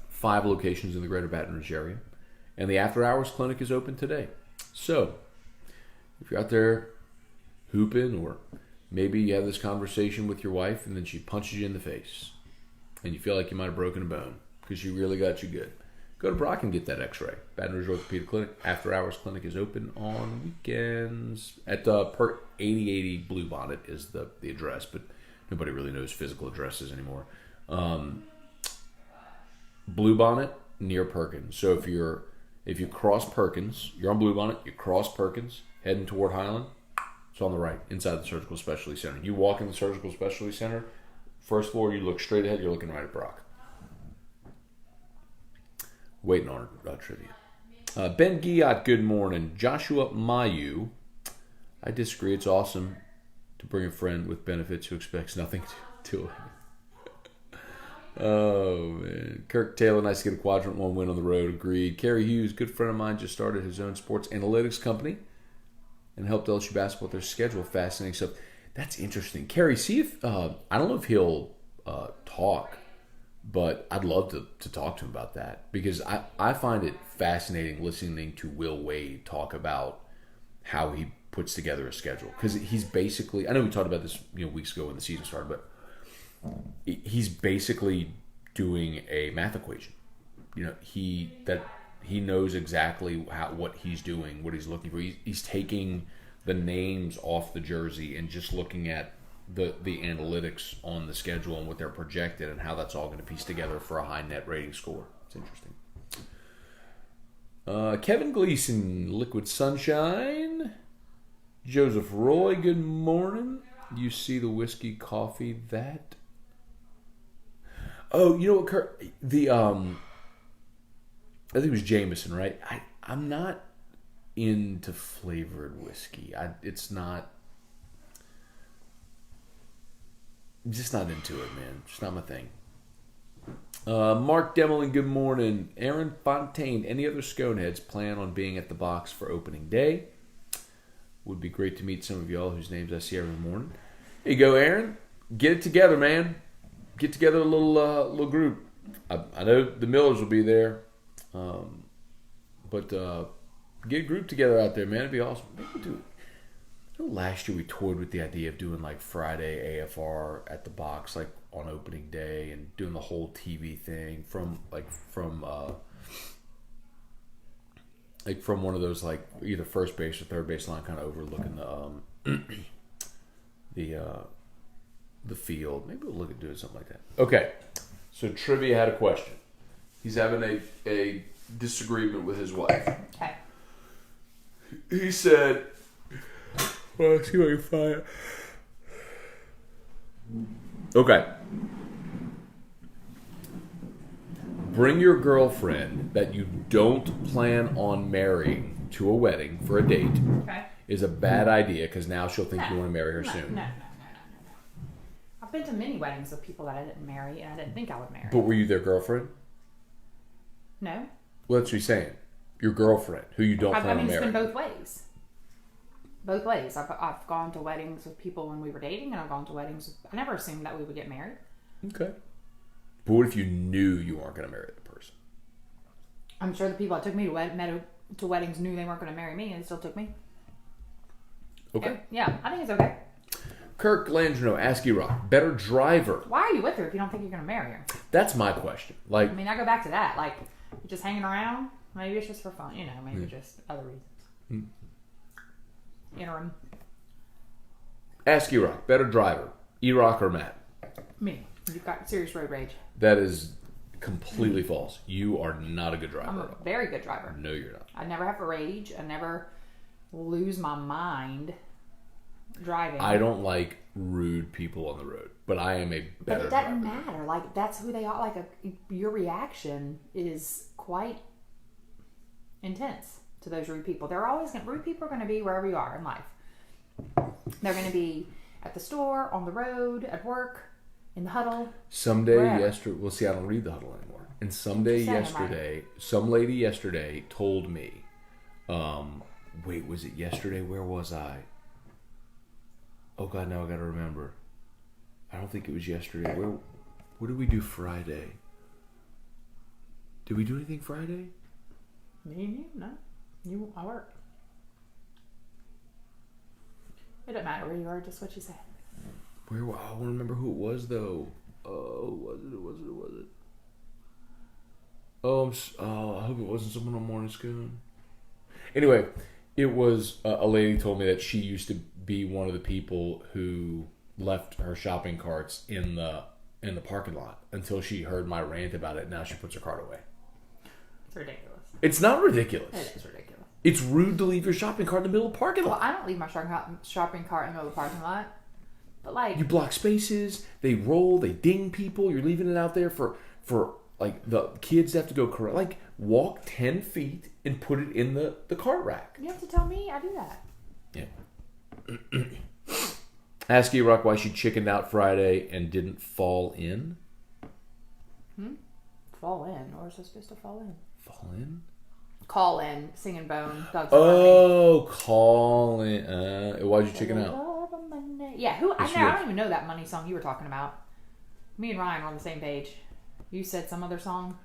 5 locations in the greater Baton Rouge area. And the after hours clinic is open today. So, if you're out there hooping, or maybe you have this conversation with your wife and then she punches you in the face and you feel like you might have broken a bone because she really got you good, go to Brock and get that x-ray. Baton Rouge Orthopedic Clinic. After hours clinic is open on weekends at per 8080 Bluebonnet is the address, but nobody really knows physical addresses anymore. Bluebonnet near Perkins. So if you cross Perkins, you're on Bluebonnet, you cross Perkins, heading toward Highland, it's on the right, inside the Surgical Specialty Center. You walk in the Surgical Specialty Center, first floor, you look straight ahead, you're looking right at Brock. Waiting on trivia. Ben Guillot, good morning. Joshua Mayu, I disagree. It's awesome to bring a friend with benefits who expects nothing to it. Oh, man. Kirk Taylor, nice to get a quadrant 1 win on the road. Agreed. Kerry Hughes, good friend of mine, just started his own sports analytics company and helped LSU basketball with their schedule. Fascinating stuff. That's interesting. Kerry, see if, I don't know if he'll talk, but I'd love to talk to him about that because I find it fascinating listening to Will Wade talk about how he puts together a schedule. Because he's basically, I know we talked about this weeks ago when the season started, but he's basically doing a math equation. He knows exactly what he's doing, what he's looking for. He's taking the names off the jersey and just looking at the analytics on the schedule and what they're projected and how that's all going to piece together for a high net rating score. It's interesting. Kevin Gleason, Liquid Sunshine. Joseph Roy, good morning. You see the whiskey coffee that... Oh, you know what, Kurt? I think it was Jameson, right? I'm not into flavored whiskey. I'm just not into it, man. It's not my thing. Mark Demelin, good morning. Aaron Fontaine, any other Sconeheads plan on being at the box for opening day? Would be great to meet some of y'all whose names I see every morning. Here you go, Aaron. Get it together, man. Get together a little group. I know the Millers will be there, but get a group together out there, man. It'd be awesome. Maybe we'll do it. Last year we toyed with the idea of doing like Friday AFR at the box, like on opening day, and doing the whole TV thing from one of those like either first base or third base line, kind of overlooking the field. Maybe we'll look at doing something like that. Okay, so Trivia had a question. He's having a disagreement with his wife. Okay. He said, well, let's see if I can find it. Okay. Bring your girlfriend that you don't plan on marrying to a wedding for a date. Okay. Is a bad idea because now she'll think you want to marry her soon. No. I've been to many weddings with people that I didn't marry and I didn't think I would marry. But were you their girlfriend? No. Well, that's what you're saying. Your girlfriend, who you don't plan on marrying. It's been both ways. Both ways. I've gone to weddings with people when we were dating, and I've gone to weddings. I never assumed that we would get married. Okay. But what if you knew you weren't going to marry the person? I'm sure the people that took me to weddings knew they weren't going to marry me, and still took me. Okay. Yeah, I think it's okay. Kirk Landrino, ask E-Rock, better driver. Why are you with her if you don't think you're going to marry her? That's my question. I go back to that. Like, you're just hanging around. Maybe it's just for fun. Maybe just other reasons. Interim. Ask E-Rock, better driver, E-Rock or Matt? Me. You've got serious road rage. That is completely false. You are not a good driver. I'm a very good driver. No, you're not. I never have to rage. I never lose my mind driving. I don't like rude people on the road, but I am a better But it doesn't driver. matter. Like, that's who they are. Like, your reaction is quite intense to those rude people. Rude people are going to be wherever you are in life. They're going to be at the store, on the road, at work, in the huddle. We'll see, I don't read the huddle anymore. And some lady yesterday told me, wait, was it yesterday? Where was I? Oh God, now I got to remember. I don't think it was yesterday. What did we do Friday? Did we do anything Friday? Me and you? No. I work. It doesn't matter where you are, just what you said. I don't remember who it was though. Oh, was it? I hope it wasn't someone on Morning Scone. Anyway, it was a lady told me that she used to be one of the people who left her shopping carts in the parking lot until she heard my rant about it. Now she puts her cart away. It's ridiculous. It's not ridiculous. It is ridiculous. It's rude to leave your shopping cart in the middle of the parking lot. Well, I don't leave my shopping cart in the middle of the parking lot. But like, you block spaces, they roll, they ding people. You're leaving it out there for like the kids have to go correct. Like, walk 10 feet and put it in the cart rack. You have to tell me I do that. Yeah. Ask E-Rock why she chickened out Friday and didn't fall in. Fall in? Or is it supposed to fall in? Fall in? Call in, singing bone. Call in. Why'd you chicken out? Yeah, I don't even know that money song you were talking about. Me and Ryan were on the same page. You said some other song.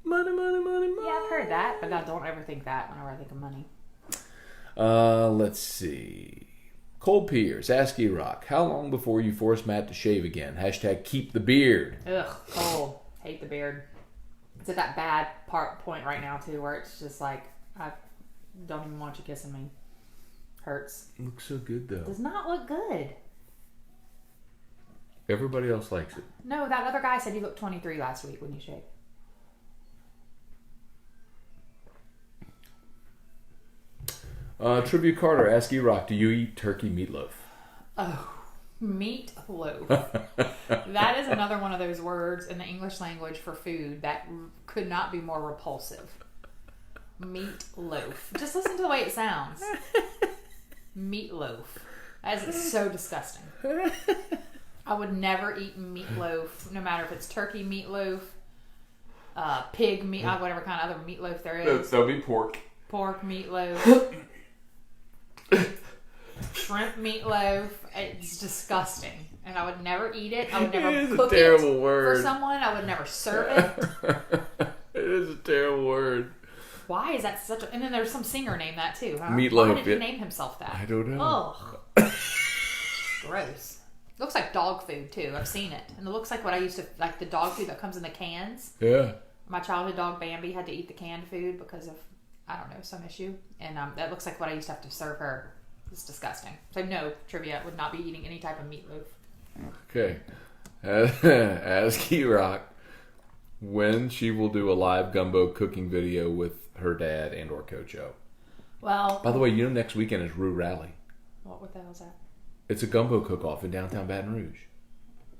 Money, money, money, money. Yeah, I've heard that, but I don't ever think that whenever I think of money. Let's see. Cold Piers, ask E-Rock, how long before you force Matt to shave again? # keep the beard. Ugh, cold. Hate the beard. It's at that bad point right now, too, where it's just like, I don't even want you kissing me. Hurts. Looks so good, though. Does not look good. Everybody else likes it. No, that other guy said you looked 23 last week when you shaved. Tribute Carter, ask E-Rock, do you eat turkey meatloaf? Oh, meatloaf. That is another one of those words in the English language for food that could not be more repulsive. Meatloaf. Just listen to the way it sounds. Meatloaf. That is so disgusting. I would never eat meatloaf, no matter if it's turkey meatloaf, pig meat, whatever kind of other meatloaf there is. That'll be pork. Pork meatloaf. Shrimp meatloaf. It's disgusting. And I would never eat it. I would never cook it for someone. I would never serve it. It is a terrible word. Why is that such a... And then there's some singer named that too, huh? Meatloaf. Why did he name himself that? I don't know. Ugh. Gross. Looks like dog food too. I've seen it. And it looks like what I used to... Like the dog food that comes in the cans. Yeah. My childhood dog Bambi had to eat the canned food because of, I don't know, some issue. And that looks like what I used to have to serve her. It's disgusting. So no, trivia, would not be eating any type of meatloaf. Okay. Ask E-Rock when she will do a live gumbo cooking video with her dad and or Coach O. Well... By the way, next weekend is Rue Rally. What the hell is that? It's a gumbo cook-off in downtown Baton Rouge.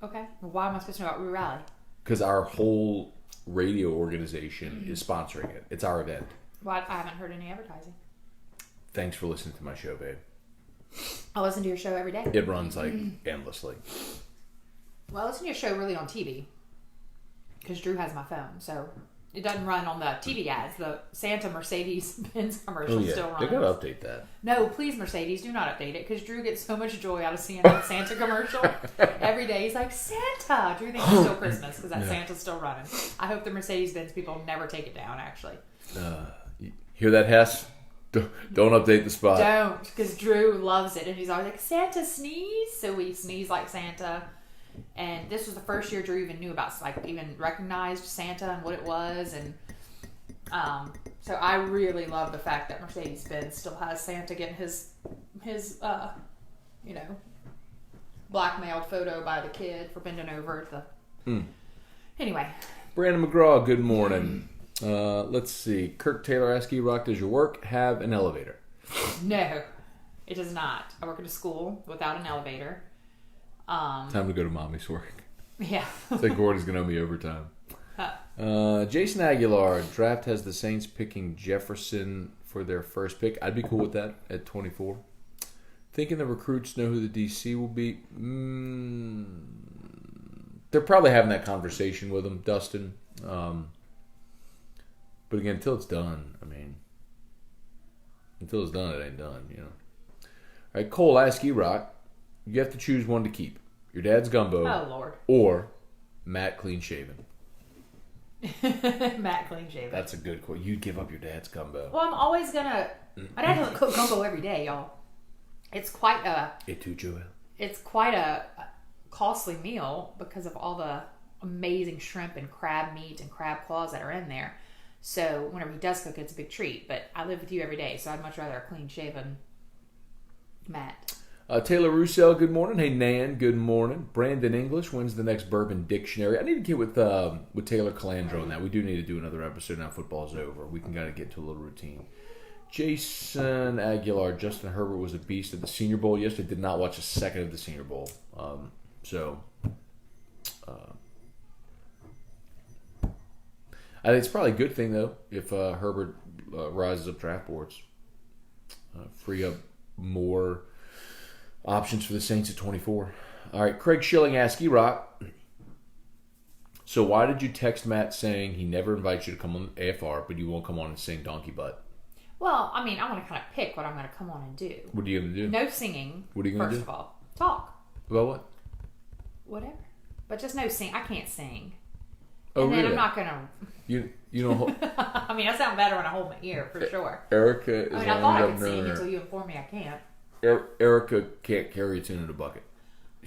Okay. Well, why am I supposed to know about Rue Rally? Because our whole radio organization is sponsoring it. It's our event. Well, I haven't heard any advertising. Thanks for listening to my show, babe. I listen to your show every day. It runs like endlessly. Well, I listen to your show really on TV. Because Drew has my phone, so it doesn't run on the TV ads. The Santa Mercedes-Benz commercial still runs. They gotta update that. No, please, Mercedes, do not update it, because Drew gets so much joy out of seeing that Santa commercial. Every day he's like, Santa! Drew thinks it's still Christmas, because that Santa's still running. I hope the Mercedes-Benz people never take it down, actually. You hear that, Hess? Don't update the spot. Don't, because Drew loves it, and he's always like, Santa sneeze! So we sneeze like Santa. And this was the first year Drew even knew about, like, even recognized Santa and what it was. And so I really love the fact that Mercedes-Benz still has Santa getting his blackmailed photo by the kid for bending over at the... Anyway. Brandon McGraw, good morning. Let's see. Kirk Taylor, ask E-Rock, does your work have an elevator? No. It does not. I work at a school without an elevator. Time to go to mommy's work. Yeah. It's like Gordon's going to owe me overtime. Jason Aguilar, draft has the Saints picking Jefferson for their first pick. I'd be cool with that at 24. Thinking the recruits know who the DC will be. They're probably having that conversation with him, Dustin. But again, until it's done, until it's done, it ain't done, All right, Cole, ask E-Rock. You have to choose one to keep. Your dad's gumbo. Oh, Lord. Or Matt clean shaven. Matt clean shaven. That's a good quote. You'd give up your dad's gumbo. Well, I'm always gonna. My dad doesn't cook gumbo every day, y'all. It's quite a. Et tu, Joel? It's quite a costly meal because of all the amazing shrimp and crab meat and crab claws that are in there. So whenever he does cook, it's a big treat. But I live with you every day, so I'd much rather a clean shaven Matt. Taylor Roussel, good morning. Hey, Nan, good morning. Brandon English, when's the next Bourbon Dictionary? I need to get with Taylor Calandro on that. We do need to do another episode now football's over. We can kind of get into a little routine. Jason Aguilar, Justin Herbert was a beast at the Senior Bowl. Yes, I did not watch a second of the Senior Bowl. I think it's probably a good thing, though, if Herbert rises up draft boards. Free up more options for the Saints at 24. All right, Craig Schilling asks E-Rock, so why did you text Matt saying he never invites you to come on AFR, but you won't come on and sing Donkey Butt? Well, I want to kind of pick what I'm going to come on and do. What are you going to do? No singing. What are you going to do? First of all, talk. About what? Whatever. But just no sing. I can't sing. Oh, and then really? I'm not going to... You don't... I sound better when I hold my ear, for sure. Erika is I thought I could sing until you informed me I can't. Erika can't carry a tune in a bucket.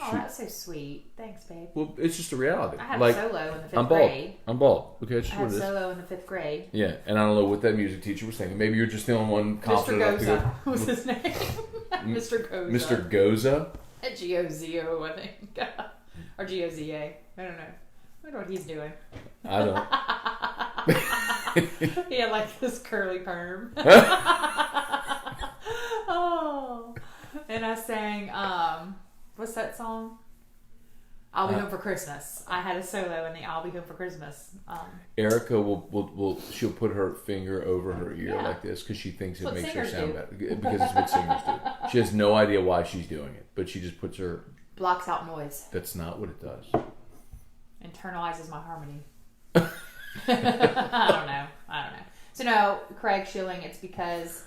Oh, that's so sweet. Thanks, babe. Well, it's just a reality. I had a solo in the fifth I'm grade. I'm bald. Okay, that's I just had what it is. solo in the fifth grade. Yeah, and I don't know what that music teacher was thinking. Maybe you're just the only one confident enough to go. Mr. Goza was his name. Mr. Goza. Mr. Goza? G-O-Z-O, I think. Or G-O-Z-A. I don't know. I wonder what he's doing. I don't. He had like this curly perm. Oh. And I sang, what's that song? I'll Be Home for Christmas. I had a solo in the I'll Be Home for Christmas. Erika she'll put her finger over her ear like this because she thinks it makes her sound better. Because it's what singers do. She has no idea why she's doing it, but she just puts her... Blocks out noise. That's not what it does. Internalizes my harmony. I don't know. So no, Craig Schilling, it's because...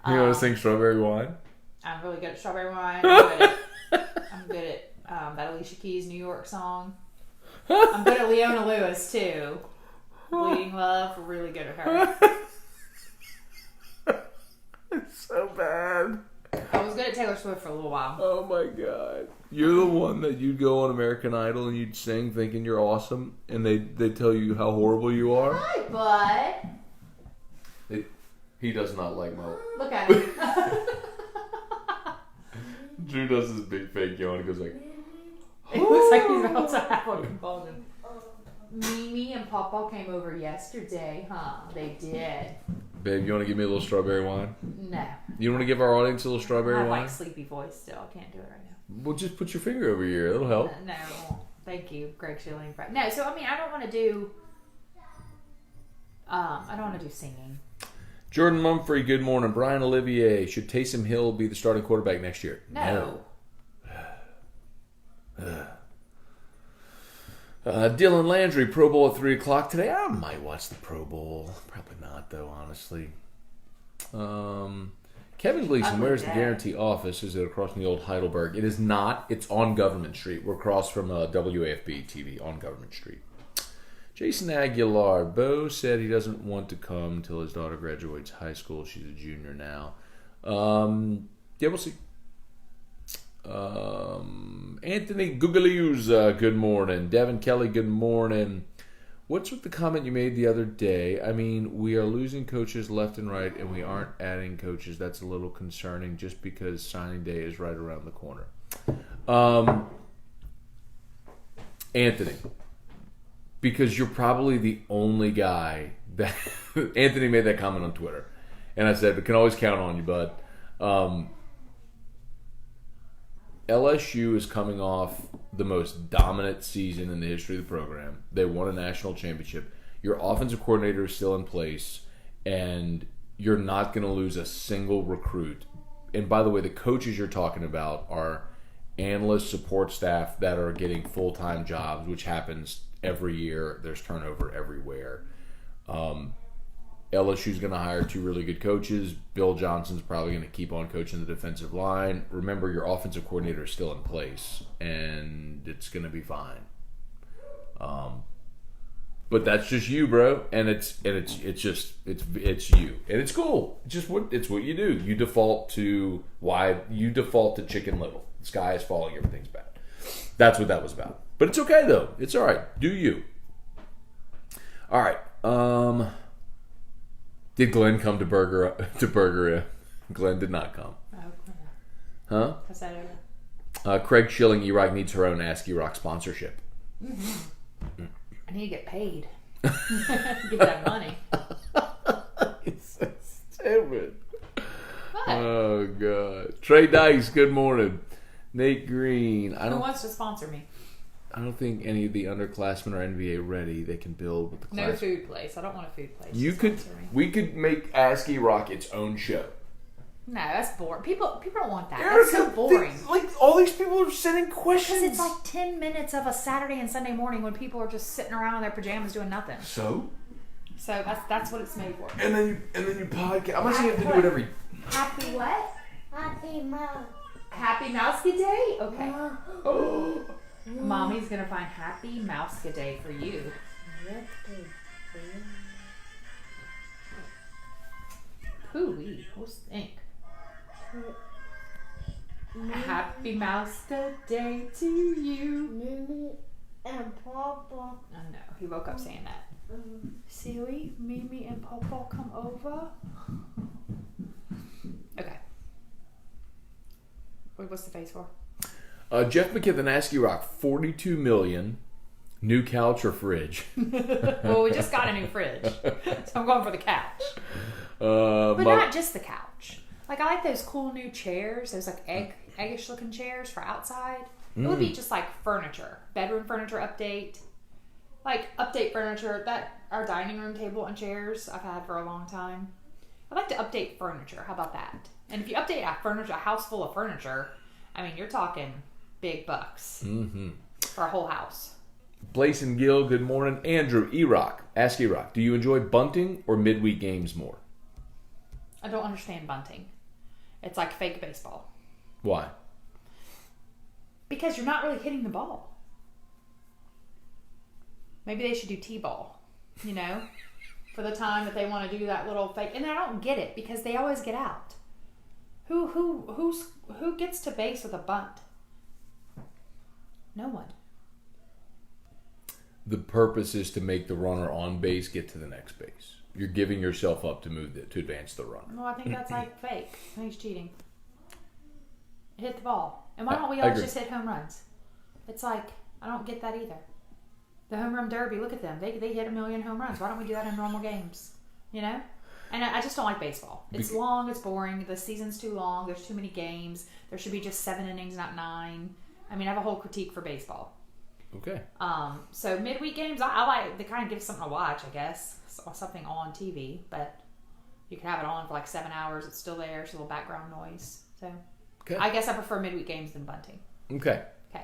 You want to sing Strawberry Wine? I'm really good at Strawberry Wine. I'm good at that Alicia Keys New York song. I'm good at Leona Lewis too. Bleeding Love, really good at her. It's so bad. I was good at Taylor Swift for a little while. Oh my god. You're the one that you'd go on American Idol and you'd sing thinking you're awesome and they tell you how horrible you are. Hi, bud. He does not like my... Look at him. Drew does this big fake yawn. He goes like... It looks like he's about to have a convulsion. Mimi and Papa came over yesterday, huh? They did. Babe, you want to give me a little strawberry wine? No. You want to give our audience a little strawberry I have wine? like sleepy voice still. I can't do it right now. Well, just put your finger over your ear. That'll help. No. Thank you, Greg Schilling. No, so I don't want to do... I don't want to do singing. Jordan Mumphrey, good morning. Brian Olivier, should Taysom Hill be the starting quarterback next year? No. Dylan Landry, Pro Bowl at 3 o'clock today. I might watch the Pro Bowl. Probably not, though, honestly. Kevin Gleason, where's the Guarantee office? Is it across from the old Heidelberg? It is not. It's on Government Street. We're across from WAFB TV on Government Street. Jason Aguilar, Bo said he doesn't want to come until his daughter graduates high school. She's a junior now. Yeah, we'll see. Anthony Gugaliuza, good morning. Devin Kelly, good morning. What's with the comment you made the other day? We are losing coaches left and right, and we aren't adding coaches. That's a little concerning just because signing day is right around the corner. Anthony, because you're probably the only guy that... Anthony made that comment on Twitter. And I said, we can always count on you, bud. LSU is coming off the most dominant season in the history of the program. They won a national championship. Your offensive coordinator is still in place, and you're not going to lose a single recruit. And by the way, the coaches you're talking about are analysts, support staff that are getting full-time jobs, which happens every year. There's turnover everywhere. LSU's going to hire 2 really good coaches. Bill Johnson's probably going to keep on coaching the defensive line. Remember, your offensive coordinator is still in place, and it's going to be fine. But that's just you, bro, and it's you, and it's cool. It's what you do. You default to Chicken Little. The sky is falling. Everything's bad. That's what that was about. But it's okay though. It's all right. Do you? All right. Did Glenn come to BurgerIM? Glenn did not come. Huh? What's that over? Craig Schilling, E-Rock needs her own Ask E-Rock sponsorship. Mm-hmm. I need to get paid. Get that money. It's so stupid. What? Oh, God. Trey Dice, good morning. Nate Green. Who wants to sponsor me? I don't think any of the underclassmen are NBA ready. They can build with the class. No food place. I don't want a food place. We could make Ask E-Rock its own show. No, that's boring. People don't want that. Erika, that's so boring. All these people are sending questions. Because it's like 10 minutes of a Saturday and Sunday morning when people are just sitting around in their pajamas doing nothing. So that's what it's made for. And then you podcast. I'm not saying you have to do it every. Happy what? Happy Mouse. Happy Mouse Day? Okay. Oh. Mommy's gonna find Happy Mouse Day for you. Pooey, who's stink? Happy Mouse Day to you. Mimi and Papa. Oh no, he woke up saying that. Siri, Mimi and Papa come over. Okay. What's the face for? Jeff McKibben, Ask E-Rock, $42 million. New couch or fridge? Well, we just got a new fridge, so I'm going for the couch. But not just the couch. Like, I like those cool new chairs. Those like eggish looking chairs for outside. It would be just like furniture, bedroom furniture update, like update furniture. That our dining room table and chairs I've had for a long time. I'd like to update furniture. How about that? And if you update a house full of furniture, I mean, you're talking big bucks for a whole house. Blaze and Gill, good morning. Andrew, E-Rock, Ask E-Rock, do you enjoy bunting or midweek games more? I don't understand bunting. It's like fake baseball. Why? Because you're not really hitting the ball. Maybe they should do T-ball, for the time that they want to do that little fake. And I don't get it because they always get out. Who gets to base with a bunt? No one. The purpose is to make the runner on base get to the next base. You're giving yourself up to advance the runner. Well, I think that's like fake. I think it's cheating. Hit the ball. And why don't we always just hit home runs? It's like, I don't get that either. The home run derby, look at them. They hit 1 million home runs. Why don't we do that in normal games? And I just don't like baseball. It's long, it's boring, the season's too long, there's too many games. There should be just 7 innings, not 9. I mean, I have a whole critique for baseball. Okay. So midweek games, I like, they kind of give something to watch, I guess. Something on TV, but you can have it on for like 7 hours. It's still there. It's a little background noise. So okay. I guess I prefer midweek games than bunting. Okay. Okay.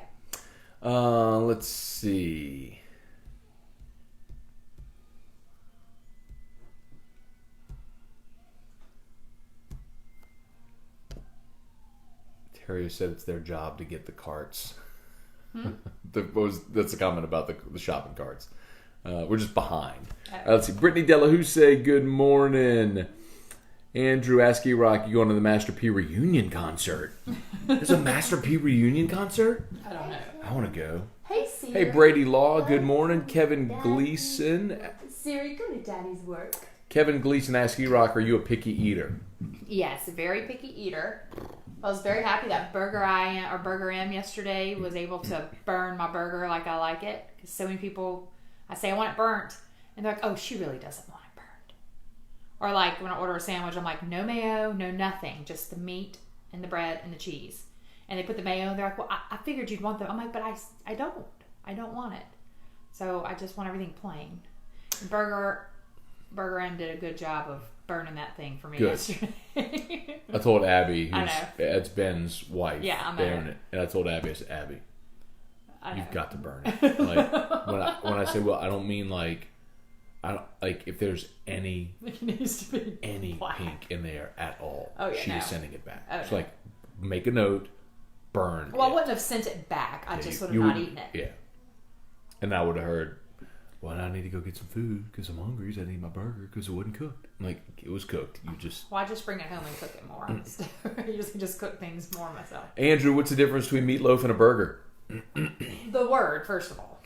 Let's see. Terry said it's their job to get the carts. That's a comment about the shopping carts. We're just behind. Let's see. Brittany Delahue say good morning. Andrew, Ask E-Rock, you going to the Master P reunion concert? There's a Master P reunion concert? I don't know. I want to go. Hey, Siri. Hey, Brady Law, good morning. Kevin Gleason. Siri, go to Daddy's work. Kevin Gleason, Ask E-Rock, are you a picky eater? Yes, a very picky eater. I was very happy that BurgerIM yesterday was able to burn my burger like I like it. Because so many people, I say I want it burnt, and they're like, oh, she really doesn't want it burned. Or like when I order a sandwich, I'm like, no mayo, no nothing, just the meat and the bread and the cheese. And they put the mayo, and they're like, well, I figured you'd want them. I'm like, but I don't. I don't want it. So I just want everything plain. And BurgerIM did a good job of burning that thing for me yesterday. I told Abby, that's Ben's wife, yeah, I'm it, and I told Abby, I said, Abby, you've got to burn it. Like when I say, well, I don't mean like, I don't like if there's any it needs to be any black. pink in there at all. Oh, yeah, she's sending it back. Oh, it's like make a note, burn. Well, it. I wouldn't have sent it back. I just would have not eaten it. Yeah, and I would have heard. Well, I need to go get some food because I'm hungry. So I need my burger because it wasn't cooked. I'm like, it was cooked. You just... Well, I just bring it home and cook it more. You just cook things more myself. Andrew, what's the difference between meatloaf and a burger? The word, first of all.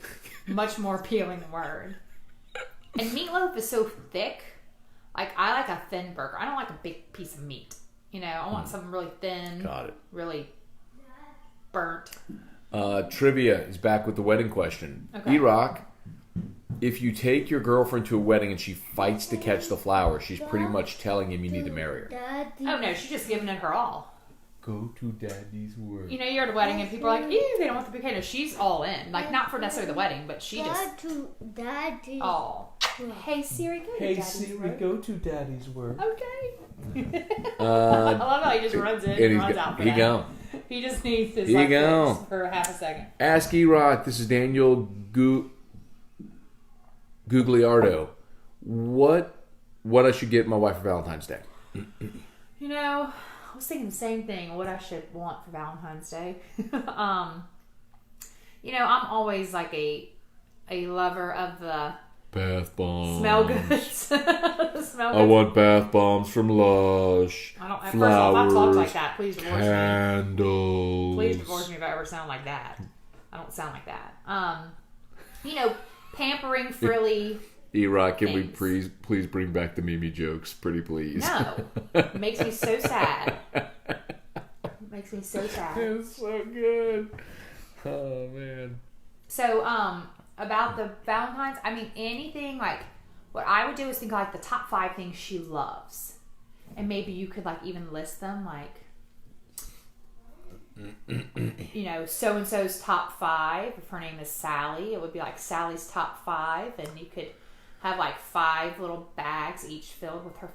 Much more appealing word. And meatloaf is so thick. Like, I like a thin burger. I don't like a big piece of meat. You know, I want something really thin. Got it. Really burnt. Trivia is back with the wedding question. Okay. E-Rock, if you take your girlfriend to a wedding and she fights to catch the flowers, she's pretty much telling him you need to marry her. Daddy. Oh, no, she's just giving it her all. Go to daddy's work. You know, you're at a wedding and people are like, ew, they don't want the bouquet. No, she's all in. Like, not for necessarily the wedding, but she just... Daddy. Oh. Hey, Siri, go to daddy's work. go to daddy's work. Okay. I love how he just runs in and runs out for that. He gone. He just needs his He gone. fix for half a second. Ask E-Rock, this is Daniel Gugliardo. What I should get my wife for Valentine's Day? You know, I was thinking the same thing, what I should want for Valentine's Day. You know, I'm always like a lover of the Bath bombs. smell goods. The smell I goods. want bath bombs from Lush. I don't. First Flowers, off, if I talk like that, please divorce me. Candles. Please divorce me if I ever sound like that. I don't sound like that. You know, pampering, frilly. E-Rock, can we things. please bring back the Mimi jokes? Pretty please. No, it makes me so sad. It makes me so sad. It's so good. Oh man. So, about the Valentine's, I mean, anything like what I would do is think of, like the top 5 things she loves, and maybe you could like even list them, like you know, so and so's top 5. If her name is Sally, it would be like Sally's top 5, and you could have like 5 little bags each filled with her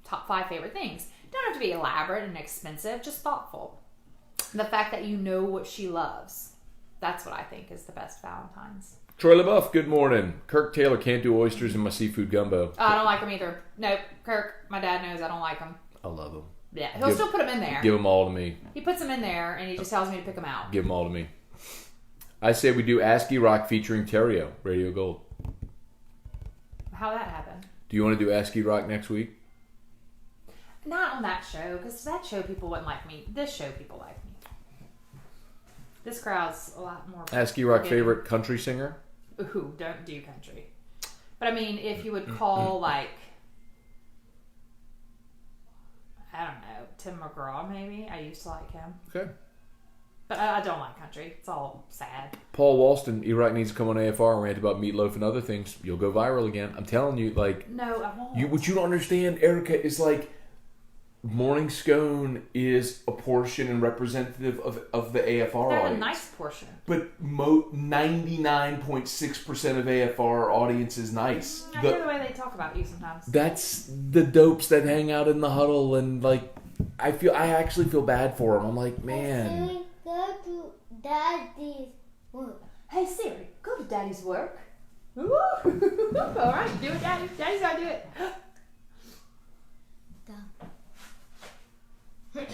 top 5 favorite things. Don't have to be elaborate and expensive, just thoughtful. The fact that you know what she loves, that's what I think is the best Valentine's. Troy LaBeouf, good morning. Kirk Taylor can't do oysters in my seafood gumbo. Oh, I don't like them either. Nope, Kirk, my dad knows I don't like them. I love them. Yeah, he'll still put them in there. Give them all to me. He puts them in there, and he just tells me to pick them out. Give them all to me. I say we do Ask E-Rock featuring Terrio, Radio Gold. How that happened? Do you want to do Ask E-Rock next week? Not on that show, because that show people wouldn't like me. This show people like me. This crowd's a lot more. Ask E-Rock favorite country singer? Ooh, don't do country. But I mean, if you would call like, I don't know, Tim McGraw maybe. I used to like him. Okay. But I don't like country. It's all sad. Paul Walston, E-Rock needs to come on AFR and rant about meatloaf and other things. You'll go viral again. I'm telling you, like... No, I won't. What you don't understand, Erika, is like... Morning Scone is a portion and representative of the AFR They have audience. a nice portion. But 99.6% of AFR audience is nice. I hear the way they talk about you sometimes. That's the dopes that hang out in the huddle, and like I actually feel bad for them. I'm like, man. Go to daddy's work. Hey Siri, go to Daddy's work. Ooh. All right, do it, Daddy. Daddy's gotta do it. Is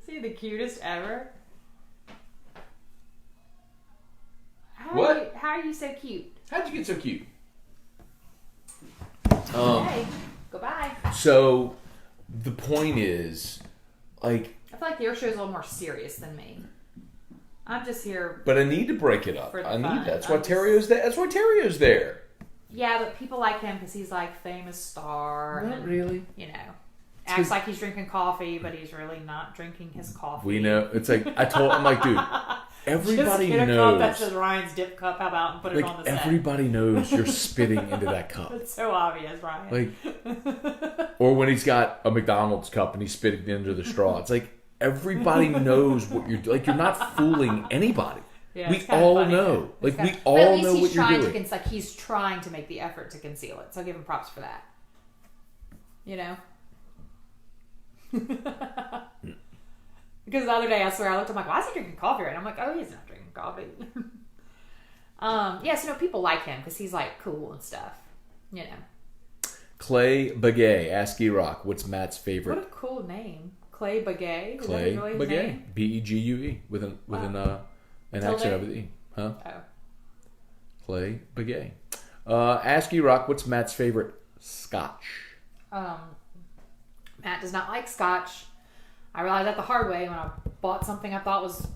he the cutest ever? How are you so cute? How'd you get so cute? Hey, goodbye. So the point is, like, I feel like your show's a little more serious than me. I'm just here. but I need to break it up. For the I need fun. that's why Terrio's there. That's why Terrio's there. Yeah, but people like him because he's like famous star. Not and, really. You know, acts like he's drinking coffee, but he's really not drinking his coffee. We know. It's like I'm like, dude. everybody Just get a knows. cup that says Ryan's dip cup. How about and put it Like, on the set? everybody knows you're spitting into that cup. It's so obvious, Ryan. Like, or when he's got a McDonald's cup and he's spitting into the straw. It's like, everybody knows what you're doing. Like, you're not fooling anybody. Yeah, we it's kinda all funny, know. though. Like, It's we kinda- all but at least know he's what you're trying doing. like he's trying to make the effort to conceal it. So I'll give him props for that. You know. Because the other day, I swear, I looked. I'm like, why is he drinking coffee? And I'm like, oh, he's not drinking coffee. Yeah, so no, people like him because he's like cool and stuff. You know. Clay Begay, Ask E-Rock, what's Matt's favorite? What a cool name, Clay Begay. Is Clay that really his Begay, name? Begue with an accent over the E, huh? Oh. Clay Begay. Ask E-Rock, what's Matt's favorite scotch? Matt does not like scotch. I realized that the hard way when I bought something I thought was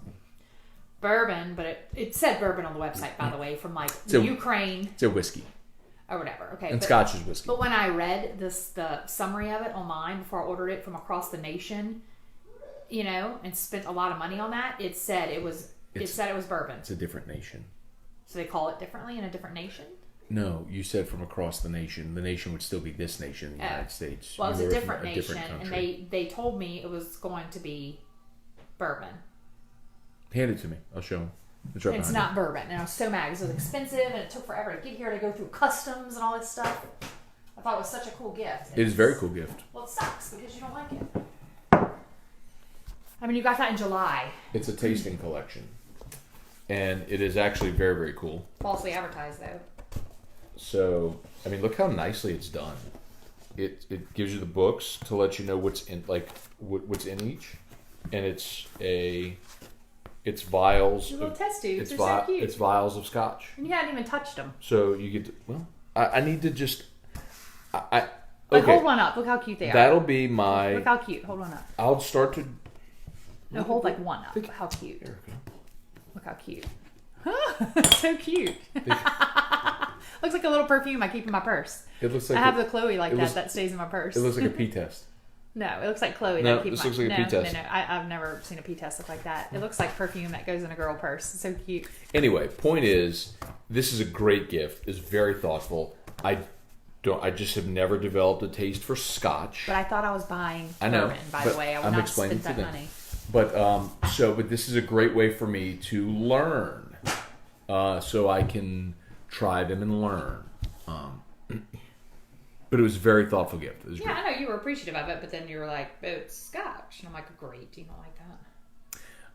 bourbon, but it said bourbon on the website, by the way, from like Ukraine It's a whiskey, or whatever. Okay, and scotch is whiskey. But when I read the summary of it online before I ordered it from across the nation, you know, and spent a lot of money on that, it said it was bourbon. It's a different nation. So they call it differently in a different nation? No, you said from across the nation. The nation would still be this nation, the United States. Well, it's You a were from different nation, and country. they told me it was going to be bourbon. Hand it to me. I'll show him. It's right It's behind not bourbon, and I was so mad because it was expensive, and it took forever to get here to go through customs and all this stuff. I thought it was such a cool gift. you. It is a very cool gift. Well, it sucks because you don't like it. I mean, you got that in July. It's a tasting collection, and it is actually very, very cool. Falsely advertised, though. So, I mean, look how nicely it's done. It gives you the books to let you know what's in, like what's in each, and it's vials. Your little test tubes It's are so cute. It's vials of scotch. And you hadn't even touched them. So you get to, well, I need to just Like, okay. hold one up. Look how cute they are. That'll be my. Look how cute. Hold one up. I'll start to. No, hold like one up. Look how cute. Erika. Look how cute. So cute. Looks like a little perfume I keep in my purse. It looks like I have the Chloe like it that stays in my purse. It looks like a pee test. No, it looks like Chloe. No, that I keep this in looks my, like a pee test. No, I've never seen a pee test look like that. It looks like perfume that goes in a girl purse. It's so cute. Anyway, point is, this is a great gift. It's very thoughtful. I just have never developed a taste for scotch. But I thought I was buying I know, bourbon, by but the way. I would I'm not explaining spend to that them. money. But this is a great way for me to learn, so I can try them and learn. But it was a very thoughtful gift. It was Yeah, great. I know you were appreciative of it, but then you were like, oh, it's scotch. And I'm like, great. You don't like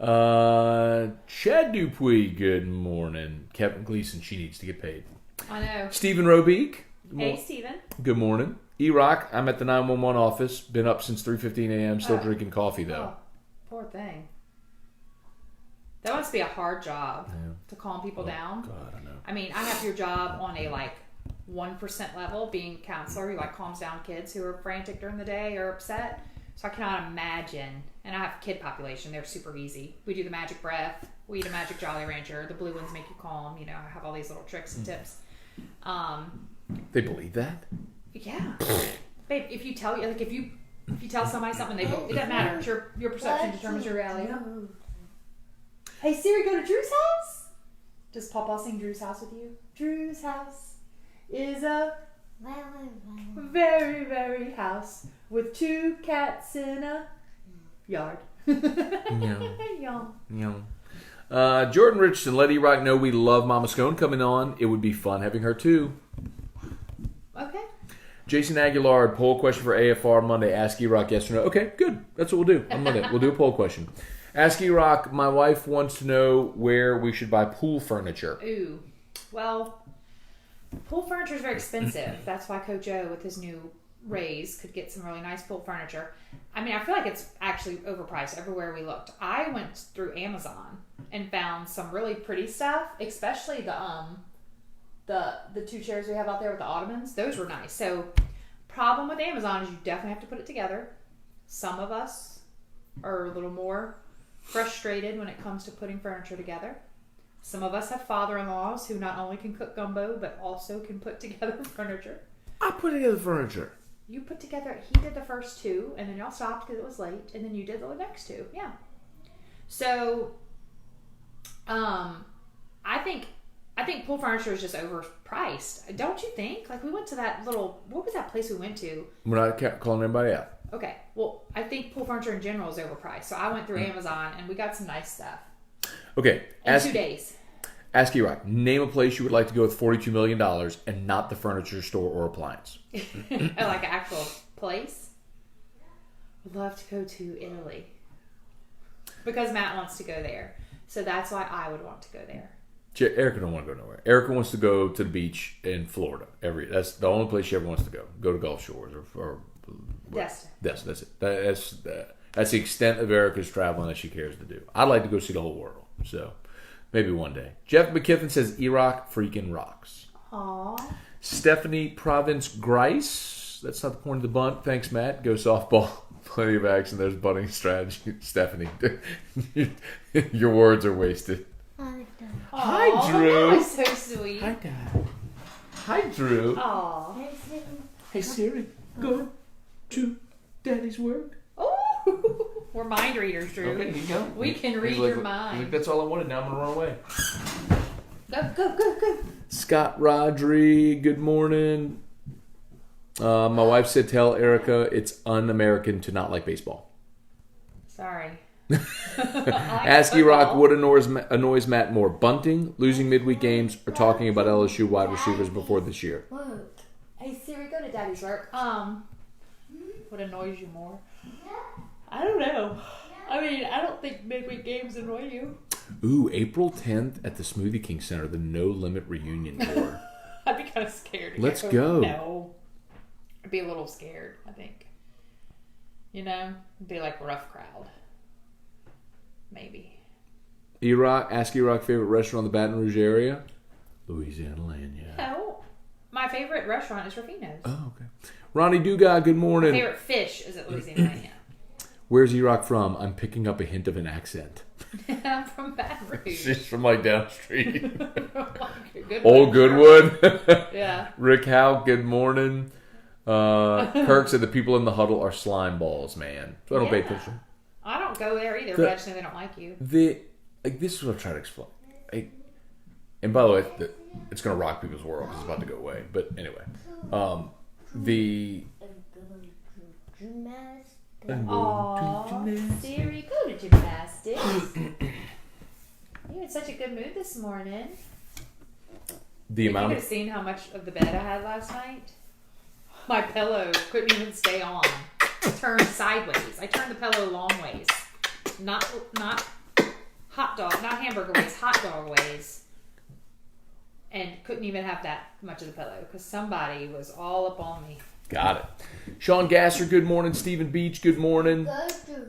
that? Chad Dupuy, good morning. Kevin Gleason, she needs to get paid. I know. Stephen Robeek, Hey, Steven. good morning. E-Rock, I'm at the 911 office. Been up since 3:15 a.m. Still drinking coffee though. Oh, poor thing. That must be a hard job to calm people down. God, I know. I mean, I have your job on a like 1% level, being a counselor who like calms down kids who are frantic during the day or upset. So I cannot imagine. And I have a kid population; they're super easy. We do the magic breath. We eat a magic Jolly Rancher. The blue ones make you calm. You know, I have all these little tricks and tips. They believe that? Yeah, babe. If you tell somebody something, it doesn't matter. It's your perception determines your reality. Hey Siri, go to Drew's house. Does Papa sing Drew's house with you? Drew's house is a very, very house with 2 cats in a yard. Yum. Jordan Richardson, let E-Rock know we love Mama Scone coming on. It would be fun having her too. Okay. Jason Aguilar, poll question for AFR Monday. Ask E-Rock yes or no. Okay, good. That's what we'll do on Monday. We'll do a poll question. Ask E-Rock, my wife wants to know where we should buy pool furniture. Ooh. Well, pool furniture is very expensive. That's why Coach O, with his new raise, could get some really nice pool furniture. I mean, I feel like it's actually overpriced everywhere we looked. I went through Amazon and found some really pretty stuff, especially the 2 chairs we have out there with the ottomans. Those were nice. So, problem with Amazon is you definitely have to put it together. Some of us are a little more frustrated when it comes to putting furniture together. Some of us have father-in-laws who not only can cook gumbo, but also can put together furniture. I put together furniture. You put together, he did the first 2, and then y'all stopped because it was late, and then you did the next 2. Yeah. So, I think pool furniture is just overpriced. Don't you think? Like we went to that little, what was that place we went to? We're not calling anybody out. Okay. Well, I think pool furniture in general is overpriced. So I went through Amazon and we got some nice stuff. Okay. In 2 days. Ask Erika, name a place you would like to go with $42 million and not the furniture store or appliance. Like an actual place? I'd love to go to Italy. Because Matt wants to go there. So that's why I would want to go there. Erika don't want to go nowhere. Erika wants to go to the beach in Florida. That's the only place she ever wants to go. Go to Gulf Shores or Yes. That's it. That's the extent of Erika's traveling that she cares to do. I'd like to go see the whole world. So maybe one day. Jeff McKiffin says Iraq freaking rocks. Aww. Stephanie Province Grice. That's not the point of the bunt. Thanks, Matt. Go softball. Plenty of action. There's bunting strategy. Stephanie, your words are wasted. Hi, Drew. That was so sweet. Hi, Dad. Hi, Drew. Aww. Hey, Siri. Go to Daddy's work. Oh, we're mind readers, Drew. Okay, you go. We can read your mind. That's all I wanted. Now I'm going to run away. Go. Scott Rodri, good morning. My wife said tell Erika it's un-American to not like baseball. Sorry. Ask Rock what annoys Matt more, bunting, losing midweek games, or talking about LSU wide receivers before this year. Hey Siri, go to Daddy's work. What annoys you more? I don't know. I mean, I don't think midweek games annoy you. Ooh, April 10th at the Smoothie King Center, the No Limit Reunion Tour. I'd be kind of scared. Let's go. No. I'd be a little scared, I think. You know? It'd be like a rough crowd. Maybe. Ask Iraq favorite restaurant in the Baton Rouge area? Louisiana Lanyard. No. My favorite restaurant is Rufino's. Oh, okay. Ronnie Dugas, good morning. My favorite fish is at Louisiana Lanyard. Where's Iraq from? I'm picking up a hint of an accent. I'm from Baton Rouge. She's from like down the street. Goodwood, Old Goodwood. Yeah. Rick Howe, good morning. Kirk said the people in the huddle are slime balls, man. So I don't pay attention. I don't go there either, but I just know they don't like you. This is what I'm trying to explain. And by the way, it's going to rock people's world because it's about to go away. But anyway, Aww, Siri, go to gymnastics. You had such a good mood this morning. You could have seen how much of the bed I had last night. My pillow couldn't even stay on. It turned sideways. I turned the pillow long ways. Not hot dog, not hamburger ways, hot dog ways. And couldn't even have that much of the pillow because somebody was all up on me. Got it. Sean Gasser, good morning. Stephen Beach, good morning.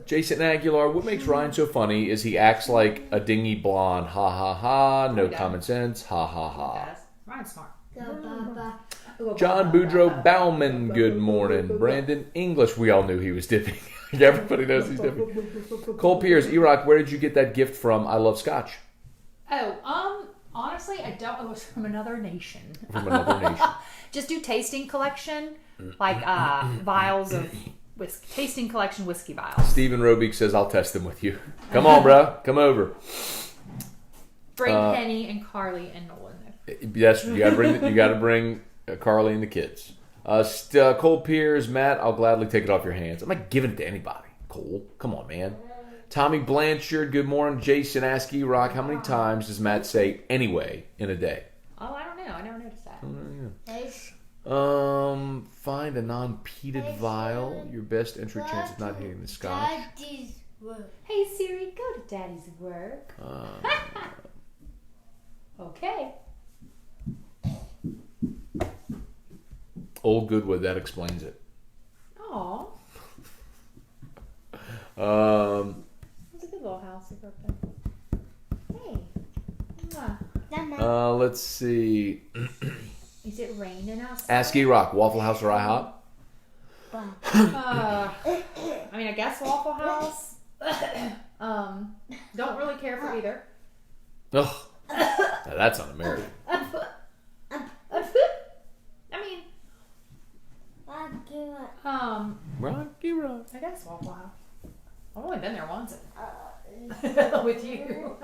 Jason Aguilar, what makes Ryan so funny is he acts like a dingy blonde. Ha ha ha. No common sense. Ha ha ha. Ryan's smart. John Boudreaux Bauman, good morning. Brandon English, we all knew he was dipping. Everybody knows he's dipping. Cole Pierce, Iraq, where did you get that gift from? I love scotch. Honestly, I don't. It was from another nation. From another nation. Just do tasting collection, like vials of whiskey. Tasting collection whiskey vials. Stephen Robeek says, I'll test them with you. Come on, bro. Come over. Bring Penny and Carly and Nolan. Yes, you gotta bring Carly and the kids. Cole Pierce, Matt, I'll gladly take it off your hands. I'm not giving it to anybody. Cole, come on, man. Tommy Blanchard, good morning. Jason Askey Rock, how many times does Matt say anyway in a day? Oh, I don't know. I never noticed that. Find a non-peated vial. Your best entry chance of not hitting the scotch. Hey Siri, go to Daddy's work. Okay. Old Goodwood, that explains it. Aw. It's a good little house you grew up in. Hey. Let's see. Is it raining outside? Ask E-Rock, Waffle House or IHOP? I mean, I guess Waffle House. Don't really care for either. Ugh. Now that's un-American. Rocky Rock. I guess Waffle House. I've only been there once. With you.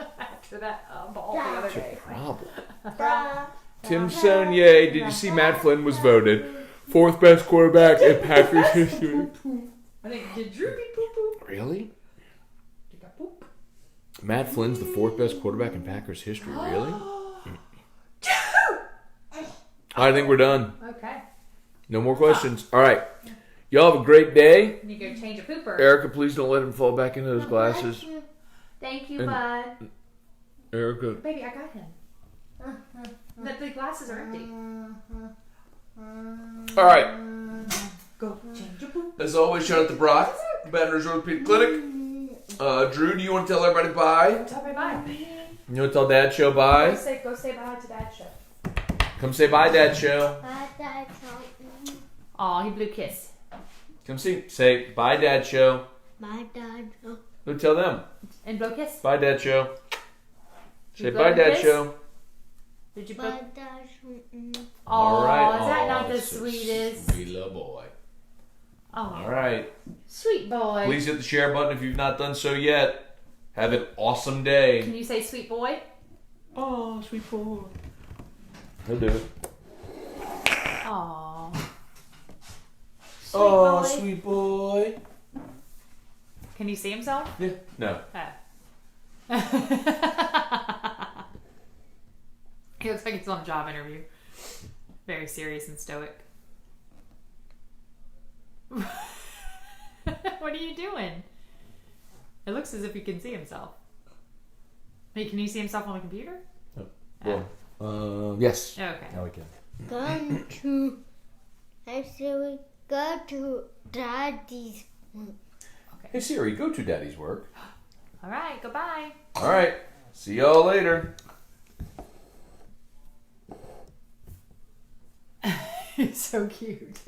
to that ball the other What's your day. problem? Da. Tim Sonier, did you see Matt Flynn was voted 4th best quarterback in Packers history? I think, did Droopy poop poop? Really? Did I poop? Matt Flynn's the 4th best quarterback in Packers history. Really? I think we're done. Okay. No more questions. All right. Y'all have a great day. You go change a pooper. Erica, please don't let him fall back into those glasses. Thank you, And- bud. Erica. Baby, I got him. The glasses are empty. All right. Go change your poop. As always, shout out to Brock, Baton Rouge Orthopedic Clinic. Drew, do you want to tell everybody bye? Tell me bye. You want to tell Dad Show bye? Go say bye to Dad Show. Come say bye, Dad Show. Aw, he blew kiss. Come say bye, Dad Show. My dad. Go tell them. And blow kiss. Bye, Dad Show. Say You bye, blow Dad kiss? Show. Did you blow? My dad. All right. Is that not Aw, the so sweetest? sweet little boy. Oh, All right. sweet boy. Please hit the share button if you've not done so yet. Have an awesome day. Can you say sweet boy? Oh, sweet boy. He'll do it. Aw. Oh, boy. sweet boy. Can you see himself? Yeah. No. He looks like he's on a job interview. Very serious and stoic. What are you doing? It looks as if he can see himself. Hey, can you see himself on the computer? Well, yes. Okay. Now we can. Go to. Actually, go to daddy's. Hey Siri, go to Daddy's work. All right. Goodbye. All right. See y'all later. He's so cute.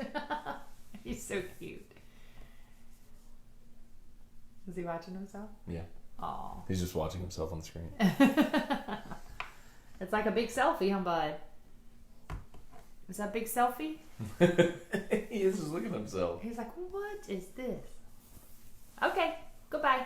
He's so cute. Is he watching himself? Yeah. Aw. He's just watching himself on the screen. It's like a big selfie, huh, bud? Is that a big selfie? He is just looking at himself. He's like, what is this? Okay, goodbye.